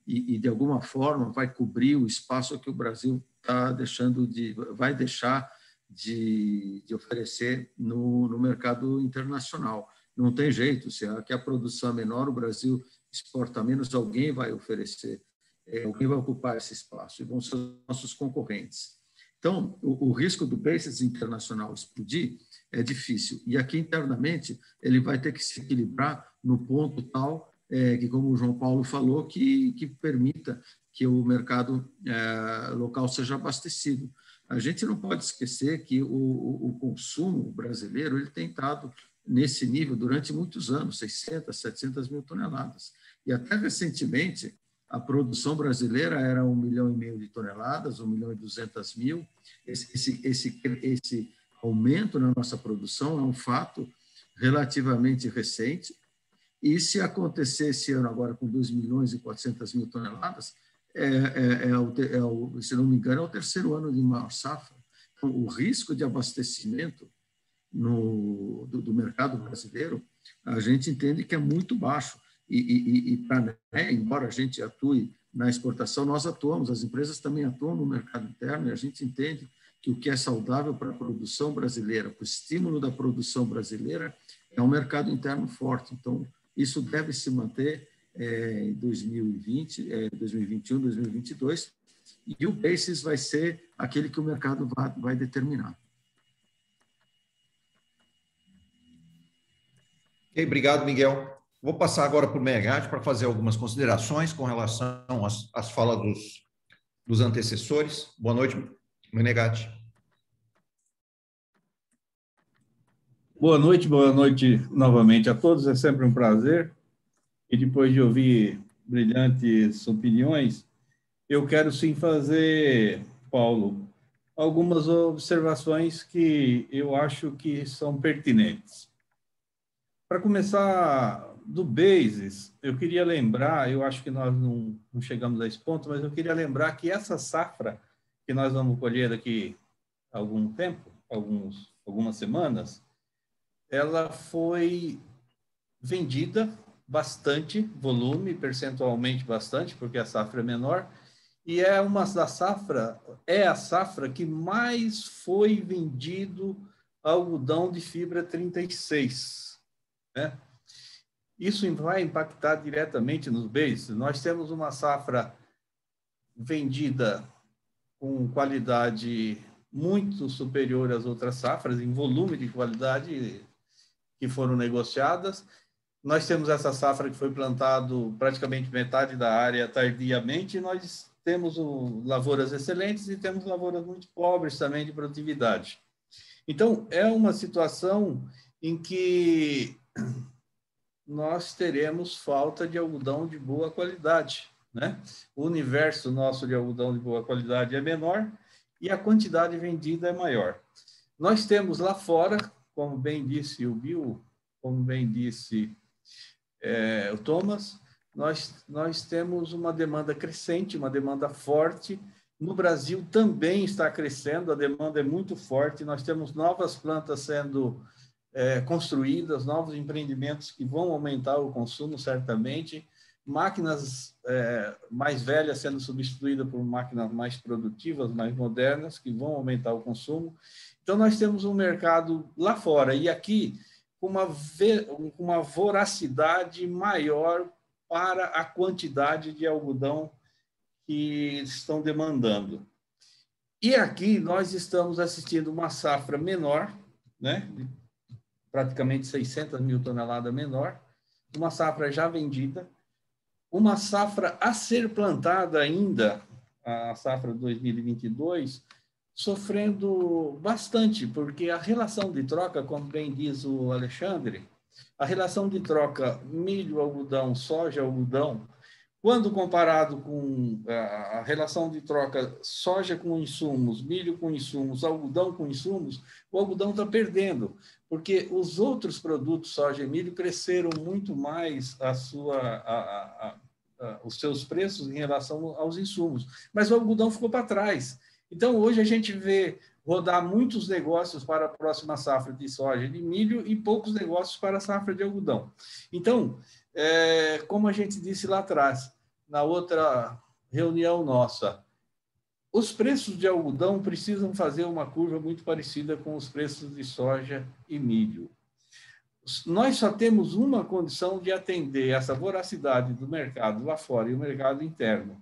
E de alguma forma vai cobrir o espaço que o Brasil vai deixar de oferecer no mercado internacional. Não tem jeito, se aqui a produção é menor, o Brasil exporta menos, alguém vai oferecer, alguém vai ocupar esse espaço, e vão ser os nossos concorrentes. Então, o risco do basis internacional explodir é difícil, e aqui internamente ele vai ter que se equilibrar no ponto tal que, como o João Paulo falou, que permita que o mercado local seja abastecido. A gente não pode esquecer que o consumo brasileiro ele tem estado nesse nível durante muitos anos, 600, 700 mil toneladas. E até recentemente, a produção brasileira era 1,5 milhão de toneladas, 1,2 milhão. Esse aumento na nossa produção é um fato relativamente recente. E se acontecer esse ano agora com 2,4 milhões de toneladas, se não me engano, é o terceiro ano de maior safra. Então, o risco de abastecimento do mercado brasileiro, a gente entende que é muito baixo. Embora a gente atue na exportação, nós atuamos, as empresas também atuam no mercado interno, e a gente entende que o que é saudável para a produção brasileira, para o estímulo da produção brasileira, é um mercado interno forte. Então, isso deve se manter em 2020, 2021, 2022, e o basis vai ser aquele que o mercado vai determinar. Okay, obrigado, Miguel. Vou passar agora para o Menegatti para fazer algumas considerações com relação às falas dos antecessores. Boa noite, Menegatti. Boa noite novamente a todos. É sempre um prazer. E depois de ouvir brilhantes opiniões, eu quero sim fazer, Paulo, algumas observações que eu acho que são pertinentes. Para começar, do basis, eu queria lembrar, eu acho que nós não chegamos a esse ponto, mas eu queria lembrar que essa safra que nós vamos colher daqui a algum tempo, algumas semanas, ela foi vendida bastante, volume, percentualmente bastante, porque a safra é menor, e é a safra que mais foi vendido algodão de fibra 36, né? Isso vai impactar diretamente nos bases. Nós temos uma safra vendida com qualidade muito superior às outras safras, em volume de qualidade que foram negociadas. Nós temos essa safra que foi plantado praticamente metade da área tardiamente, e nós temos lavouras excelentes e temos lavouras muito pobres também de produtividade. Então, é uma situação em que nós teremos falta de algodão de boa qualidade, né? O universo nosso de algodão de boa qualidade é menor e a quantidade vendida é maior. Nós temos lá fora, como bem disse o Bill, como bem disse o Thomas, nós temos uma demanda crescente, uma demanda forte. No Brasil também está crescendo, a demanda é muito forte, nós temos novas plantas sendo construídas, novos empreendimentos que vão aumentar o consumo, certamente, máquinas mais velhas sendo substituídas por máquinas mais produtivas, mais modernas, que vão aumentar o consumo. Então, nós temos um mercado lá fora, e aqui com uma voracidade maior para a quantidade de algodão que estão demandando. E aqui nós estamos assistindo uma safra menor, né? Praticamente 600 mil toneladas menor, uma safra já vendida, uma safra a ser plantada ainda, a safra 2022, sofrendo bastante, porque a relação de troca, como bem diz o Alexandre, a relação de troca milho-algodão, soja-algodão, quando comparado com a relação de troca soja com insumos, milho com insumos, algodão com insumos, o algodão está perdendo, porque os outros produtos, soja e milho, cresceram muito mais os seus preços em relação aos insumos, mas o algodão ficou para trás. Então, hoje a gente vê rodar muitos negócios para a próxima safra de soja e de milho e poucos negócios para a safra de algodão. Então, como a gente disse lá atrás, na outra reunião nossa, os preços de algodão precisam fazer uma curva muito parecida com os preços de soja e milho. Nós só temos uma condição de atender essa voracidade do mercado lá fora e o mercado interno.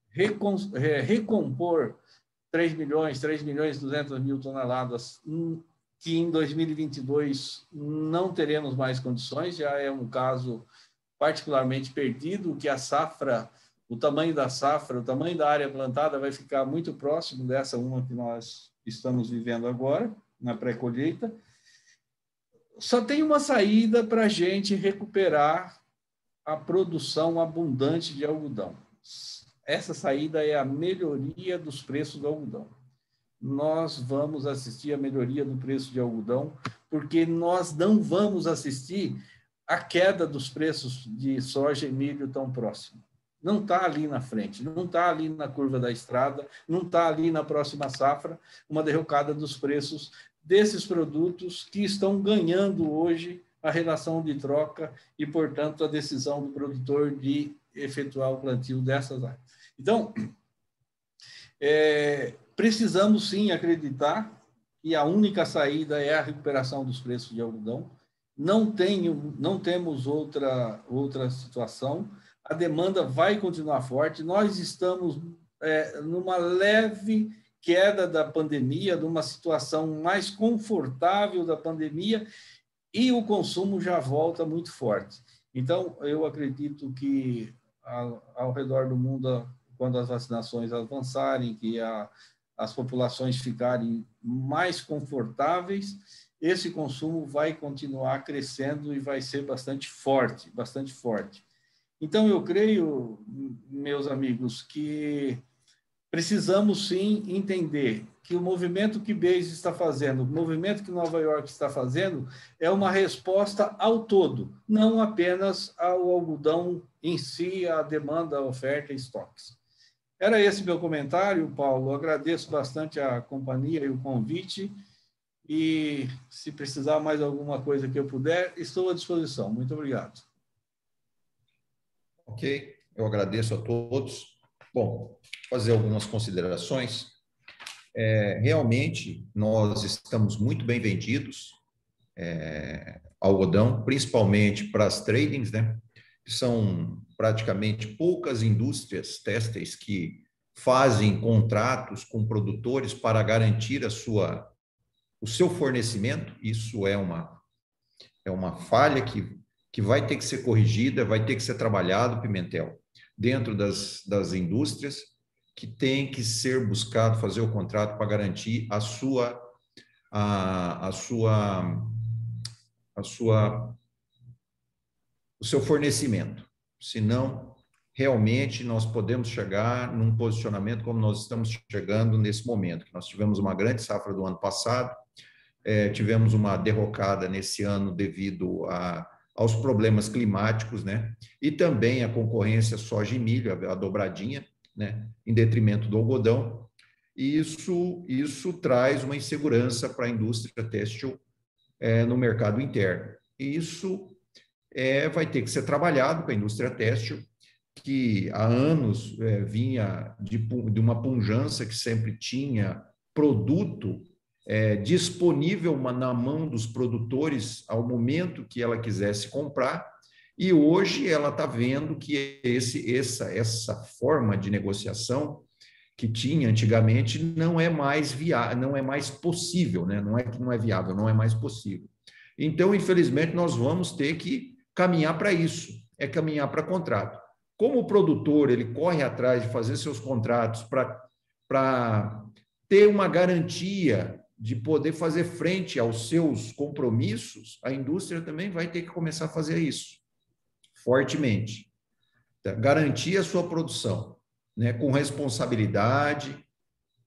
Recompor 3 milhões e 200 mil toneladas, que em 2022 não teremos mais condições, já é um caso particularmente perdido, que a safra, o tamanho da safra, o tamanho da área plantada vai ficar muito próximo dessa uma que nós estamos vivendo agora, na pré-colheita. Só tem uma saída para a gente recuperar a produção abundante de algodão. Essa saída é a melhoria dos preços do algodão. Nós vamos assistir à melhoria do preço de algodão, porque nós não vamos assistir à queda dos preços de soja e milho tão próximo. Não está ali na frente, não está ali na curva da estrada, não está ali na próxima safra, uma derrocada dos preços desses produtos que estão ganhando hoje a relação de troca e, portanto, a decisão do produtor de efetuar o plantio dessas áreas. Então, precisamos sim acreditar que a única saída é a recuperação dos preços de algodão. Não temos outra situação. A demanda vai continuar forte. Nós estamos numa leve queda da pandemia, numa situação mais confortável da pandemia, e o consumo já volta muito forte. Então, eu acredito que ao redor do mundo, quando as vacinações avançarem, que as populações ficarem mais confortáveis, esse consumo vai continuar crescendo e vai ser bastante forte, bastante forte. Então, eu creio, meus amigos, que precisamos sim entender que o movimento que Base está fazendo, o movimento que Nova York está fazendo, é uma resposta ao todo, não apenas ao algodão em si, a demanda, a oferta e estoques. Era esse meu comentário, Paulo. Agradeço bastante a companhia e o convite. E, se precisar mais alguma coisa que eu puder, estou à disposição. Muito obrigado. Ok, eu agradeço a todos. Bom, fazer algumas considerações. Realmente, nós estamos muito bem vendidos ao algodão, principalmente para as tradings, né? São praticamente poucas indústrias têxteis que fazem contratos com produtores para garantir o seu fornecimento. Isso é uma falha que vai ter que ser corrigida, vai ter que ser trabalhado, Pimentel, dentro das indústrias, que tem que ser buscado fazer o contrato para garantir o seu fornecimento. Senão, realmente, nós podemos chegar num posicionamento como nós estamos chegando nesse momento, que nós tivemos uma grande safra do ano passado, tivemos uma derrocada nesse ano devido aos problemas climáticos, né? E também a concorrência soja e milho, a dobradinha, né? Em detrimento do algodão. E isso traz uma insegurança para a indústria têxtil no mercado interno. E isso vai ter que ser trabalhado com a indústria têxtil, que há anos vinha de uma pujança, que sempre tinha produto disponível na mão dos produtores ao momento que ela quisesse comprar, e hoje ela está vendo que essa forma de negociação que tinha antigamente não é mais não é mais possível, né? Não é que não é viável, não é mais possível. Então, infelizmente, nós vamos ter que caminhar para isso, caminhar para contrato. Como o produtor ele corre atrás de fazer seus contratos para ter uma garantia de poder fazer frente aos seus compromissos, a indústria também vai ter que começar a fazer isso, fortemente. Garantir a sua produção, né, com responsabilidade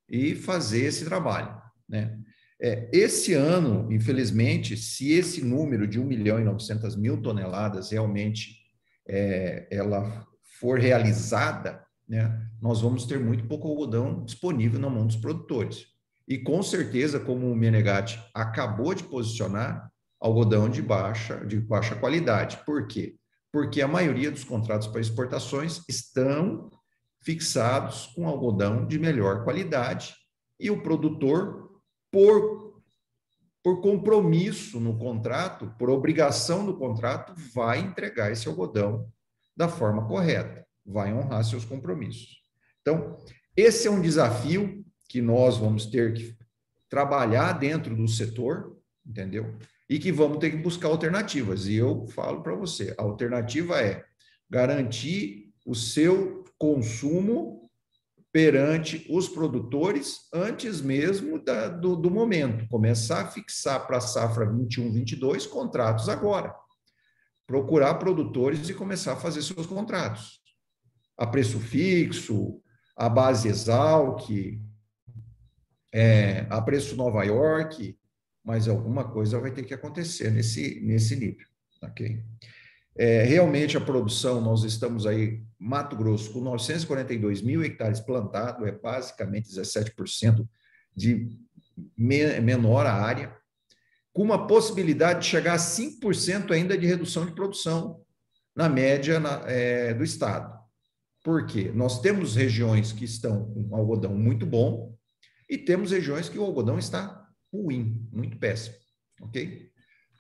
e fazer esse trabalho, né? Esse ano, infelizmente, se esse número de 1.900.000 toneladas realmente ela for realizada, né, nós vamos ter muito pouco algodão disponível na mão dos produtores. E com certeza, como o Menegatti acabou de posicionar, algodão de baixa qualidade. Por quê? Porque a maioria dos contratos para exportações estão fixados com algodão de melhor qualidade e o produtor, por compromisso no contrato, por obrigação do contrato, vai entregar esse algodão da forma correta, vai honrar seus compromissos. Então, esse é um desafio que nós vamos ter que trabalhar dentro do setor, entendeu? E que vamos ter que buscar alternativas. E eu falo para você, a alternativa é garantir o seu consumo perante os produtores antes mesmo do momento. Começar a fixar para a safra 21-22 contratos agora. Procurar produtores e começar a fazer seus contratos. A preço fixo, a base Exalc, a preço Nova York, mas alguma coisa vai ter que acontecer nesse nível, ok? Realmente a produção, nós estamos aí, Mato Grosso, com 942 mil hectares plantados, é basicamente 17% de menor a área, com uma possibilidade de chegar a 5% ainda de redução de produção na média do estado. Por quê? Nós temos regiões que estão com algodão muito bom e temos regiões que o algodão está ruim, muito péssimo, ok?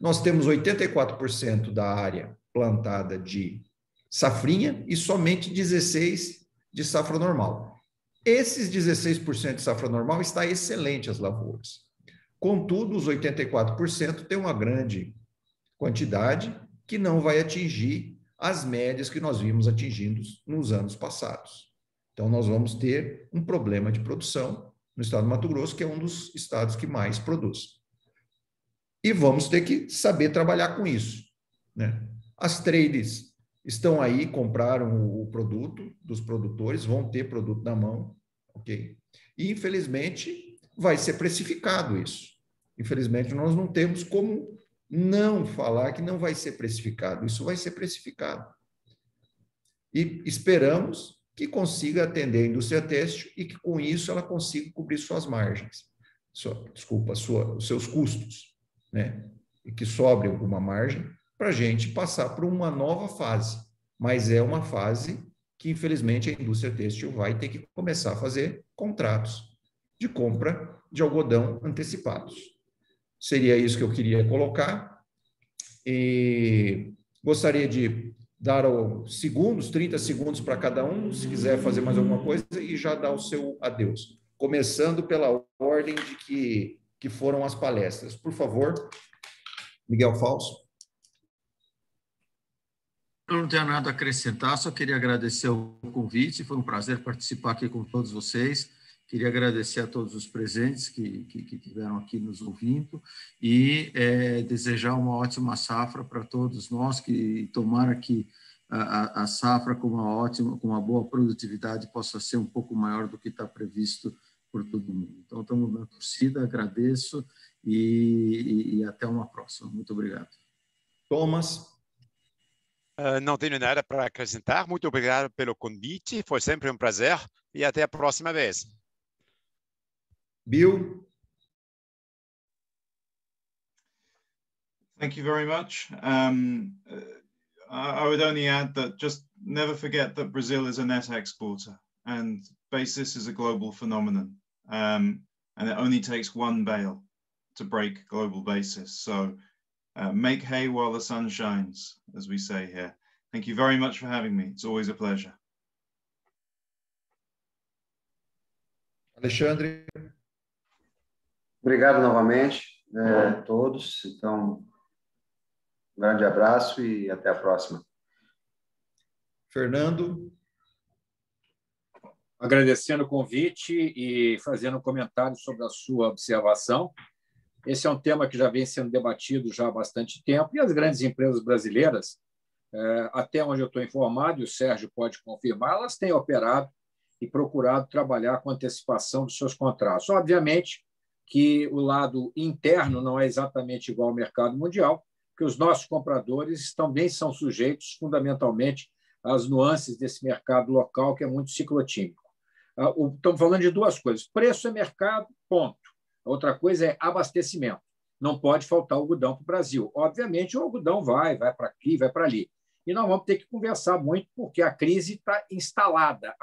Nós temos 84% da área plantada de safrinha e somente 16% de safra normal. Esses 16% de safra normal está excelente as lavouras. Contudo, os 84% tem uma grande quantidade que não vai atingir as médias que nós vimos atingindo nos anos passados. Então, nós vamos ter um problema de produção no estado do Mato Grosso, que é um dos estados que mais produz. E vamos ter que saber trabalhar com isso, né? As trades estão aí, compraram o produto dos produtores, vão ter produto na mão, ok? E, infelizmente, vai ser precificado isso. Infelizmente, nós não temos como não falar que não vai ser precificado. Isso vai ser precificado. E esperamos que consiga atender a indústria têxtil e que, com isso, ela consiga cobrir suas margens. Os seus custos, né? E que sobre alguma margem para a gente passar por uma nova fase. Mas é uma fase que, infelizmente, a indústria têxtil vai ter que começar a fazer contratos de compra de algodão antecipados. Seria isso que eu queria colocar. E gostaria de dar 30 segundos para cada um, se quiser fazer mais alguma coisa, e já dar o seu adeus. Começando pela ordem de que foram as palestras. Por favor, Miguel Falso. Eu não tenho nada a acrescentar, só queria agradecer o convite, foi um prazer participar aqui com todos vocês. Queria agradecer a todos os presentes que estiveram aqui nos ouvindo e desejar uma ótima safra para todos nós, que tomara que a safra com uma boa produtividade possa ser um pouco maior do que está previsto por todo mundo. Então, estamos na torcida, agradeço e até uma próxima. Muito obrigado. Thomas. Não tenho nada para acrescentar. Muito obrigado pelo convite. Foi sempre um prazer e até a próxima vez. Bill. Thank you very much. I would only add that just never forget that Brazil is a net exporter and basis is a global phenomenon. And it only takes one bale to break global basis. So make hay while the sun shines, as we say here. Thank you very much for having me. It's always a pleasure. Alexandre. Obrigado novamente a todos. Então, um grande abraço e até a próxima. Fernando. Agradecendo o convite e fazendo um comentário sobre a sua observação. Esse é um tema que já vem sendo debatido já há bastante tempo e as grandes empresas brasileiras, até onde eu estou informado, e o Sérgio pode confirmar, elas têm operado e procurado trabalhar com antecipação dos seus contratos. Obviamente que o lado interno não é exatamente igual ao mercado mundial, porque os nossos compradores também são sujeitos, fundamentalmente, às nuances desse mercado local, que é muito ciclotímico. Estamos falando de duas coisas. Preço é mercado, ponto. A outra coisa é abastecimento. Não pode faltar algodão para o Brasil. Obviamente, o algodão vai para aqui, vai para ali. E nós vamos ter que conversar muito, porque a crise está instalada,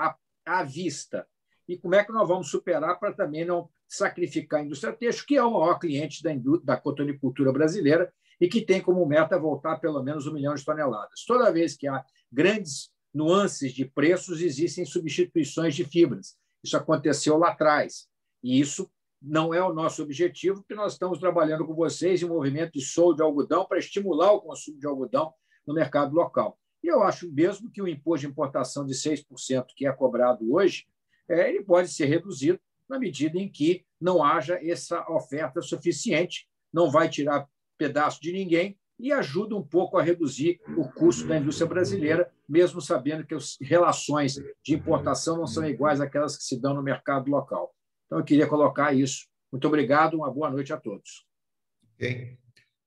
à vista. E como é que nós vamos superar para também não sacrificar a indústria têxtil, que é o maior cliente da cotonicultura brasileira e que tem como meta voltar pelo menos 1 milhão de toneladas. Toda vez que há grandes nuances de preços, existem substituições de fibras. Isso aconteceu lá atrás. E isso não é o nosso objetivo, porque nós estamos trabalhando com vocês em um movimento de soldo de algodão para estimular o consumo de algodão no mercado local. E eu acho mesmo que o imposto de importação de 6% que é cobrado hoje, ele pode ser reduzido na medida em que não haja essa oferta suficiente, não vai tirar pedaço de ninguém e ajuda um pouco a reduzir o custo da indústria brasileira, mesmo sabendo que as relações de importação não são iguais àquelas que se dão no mercado local. Então, eu queria colocar isso. Muito obrigado, uma boa noite a todos. Ok.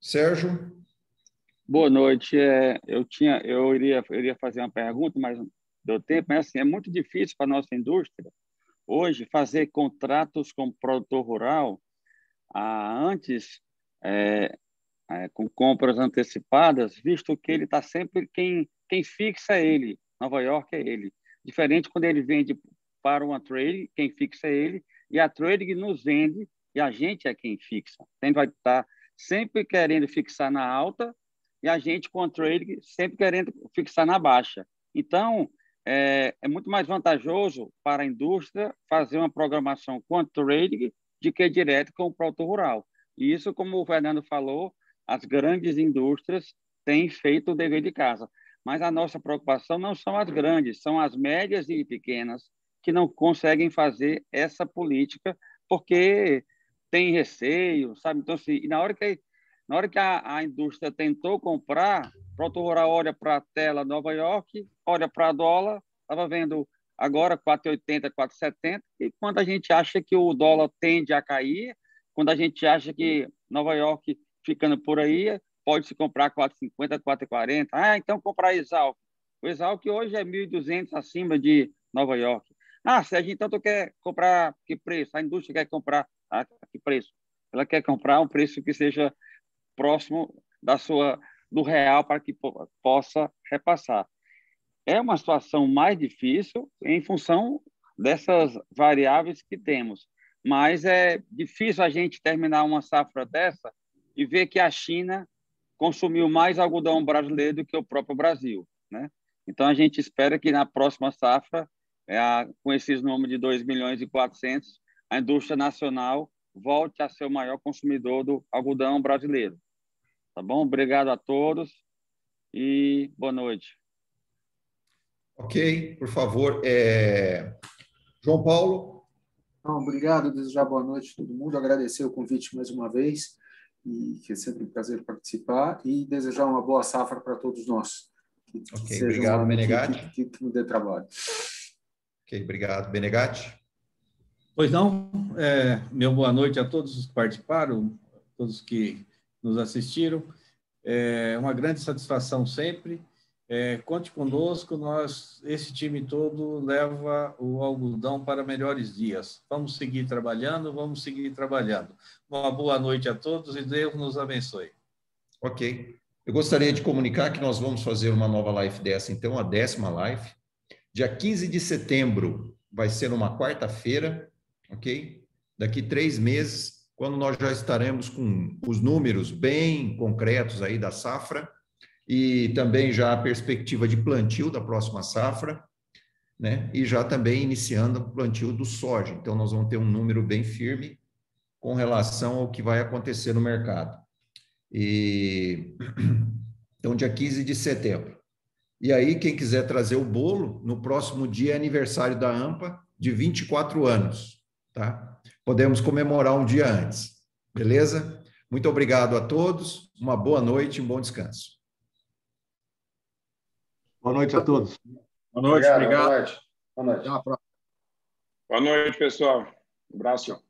Sérgio? Boa noite. Eu iria fazer uma pergunta, mas não deu tempo. Mas, assim, é muito difícil para a nossa indústria hoje fazer contratos com o produtor rural antes, com compras antecipadas, visto que ele está sempre quem fixa é ele. Nova York é ele. Diferente quando ele vende para uma trade, quem fixa é ele, e a trade nos vende e a gente é quem fixa. A gente vai estar sempre querendo fixar na alta e a gente, com a trade, sempre querendo fixar na baixa. Então, é muito mais vantajoso para a indústria fazer uma programação com a trade do que direto com o produtor rural. E isso, como o Fernando falou, as grandes indústrias têm feito o dever de casa. Mas a nossa preocupação não são as grandes, são as médias e pequenas que não conseguem fazer essa política porque tem receio, sabe? Então, assim, na hora que a indústria tentou comprar, o produtor rural olha para a tela Nova York, olha para a dólar, estava vendo agora 4,80, 4,70, e quando a gente acha que o dólar tende a cair, quando a gente acha que Nova York ficando por aí, pode-se comprar 4,50, 4,40. Então comprar Exalc. O Exalc hoje é 1.200 acima de Nova York. Sérgio, então tu quer comprar que preço? A indústria quer comprar a que preço? Ela quer comprar um preço que seja próximo do real para que possa repassar. É uma situação mais difícil em função dessas variáveis que temos, mas é difícil a gente terminar uma safra dessa e ver que a China consumiu mais algodão brasileiro do que o próprio Brasil, né? Então, a gente espera que na próxima safra, com esses números de 2,4 milhões, a indústria nacional volte a ser o maior consumidor do algodão brasileiro. Tá bom? Obrigado a todos e boa noite. Ok, por favor. João Paulo? Obrigado, desejar boa noite a todo mundo, agradecer o convite mais uma vez, e que é sempre um prazer participar, e desejar uma boa safra para todos nós. Ok, obrigado, Menegatti. Que nos dê trabalho. Ok, obrigado. Menegatti? Pois não, meu boa noite a todos os que participaram, todos que nos assistiram. É uma grande satisfação sempre. Conte conosco, esse time todo leva o algodão para melhores dias. Vamos seguir trabalhando. Uma boa noite a todos e Deus nos abençoe. Ok. Eu gostaria de comunicar que nós vamos fazer uma nova live dessa, então, a 10ª live. Dia 15 de setembro vai ser uma quarta-feira, ok? Daqui 3 meses, quando nós já estaremos com os números bem concretos aí da safra, e também já a perspectiva de plantio da próxima safra, né? E já também iniciando o plantio do soja. Então, nós vamos ter um número bem firme com relação ao que vai acontecer no mercado. Então, dia 15 de setembro. E aí, quem quiser trazer o bolo, no próximo dia é aniversário da AMPA, de 24 anos, tá? Podemos comemorar um dia antes, beleza? Muito obrigado a todos, uma boa noite e um bom descanso. Boa noite a todos. Boa noite, obrigado. Boa noite. Até uma próxima. Boa noite, pessoal. Um abraço.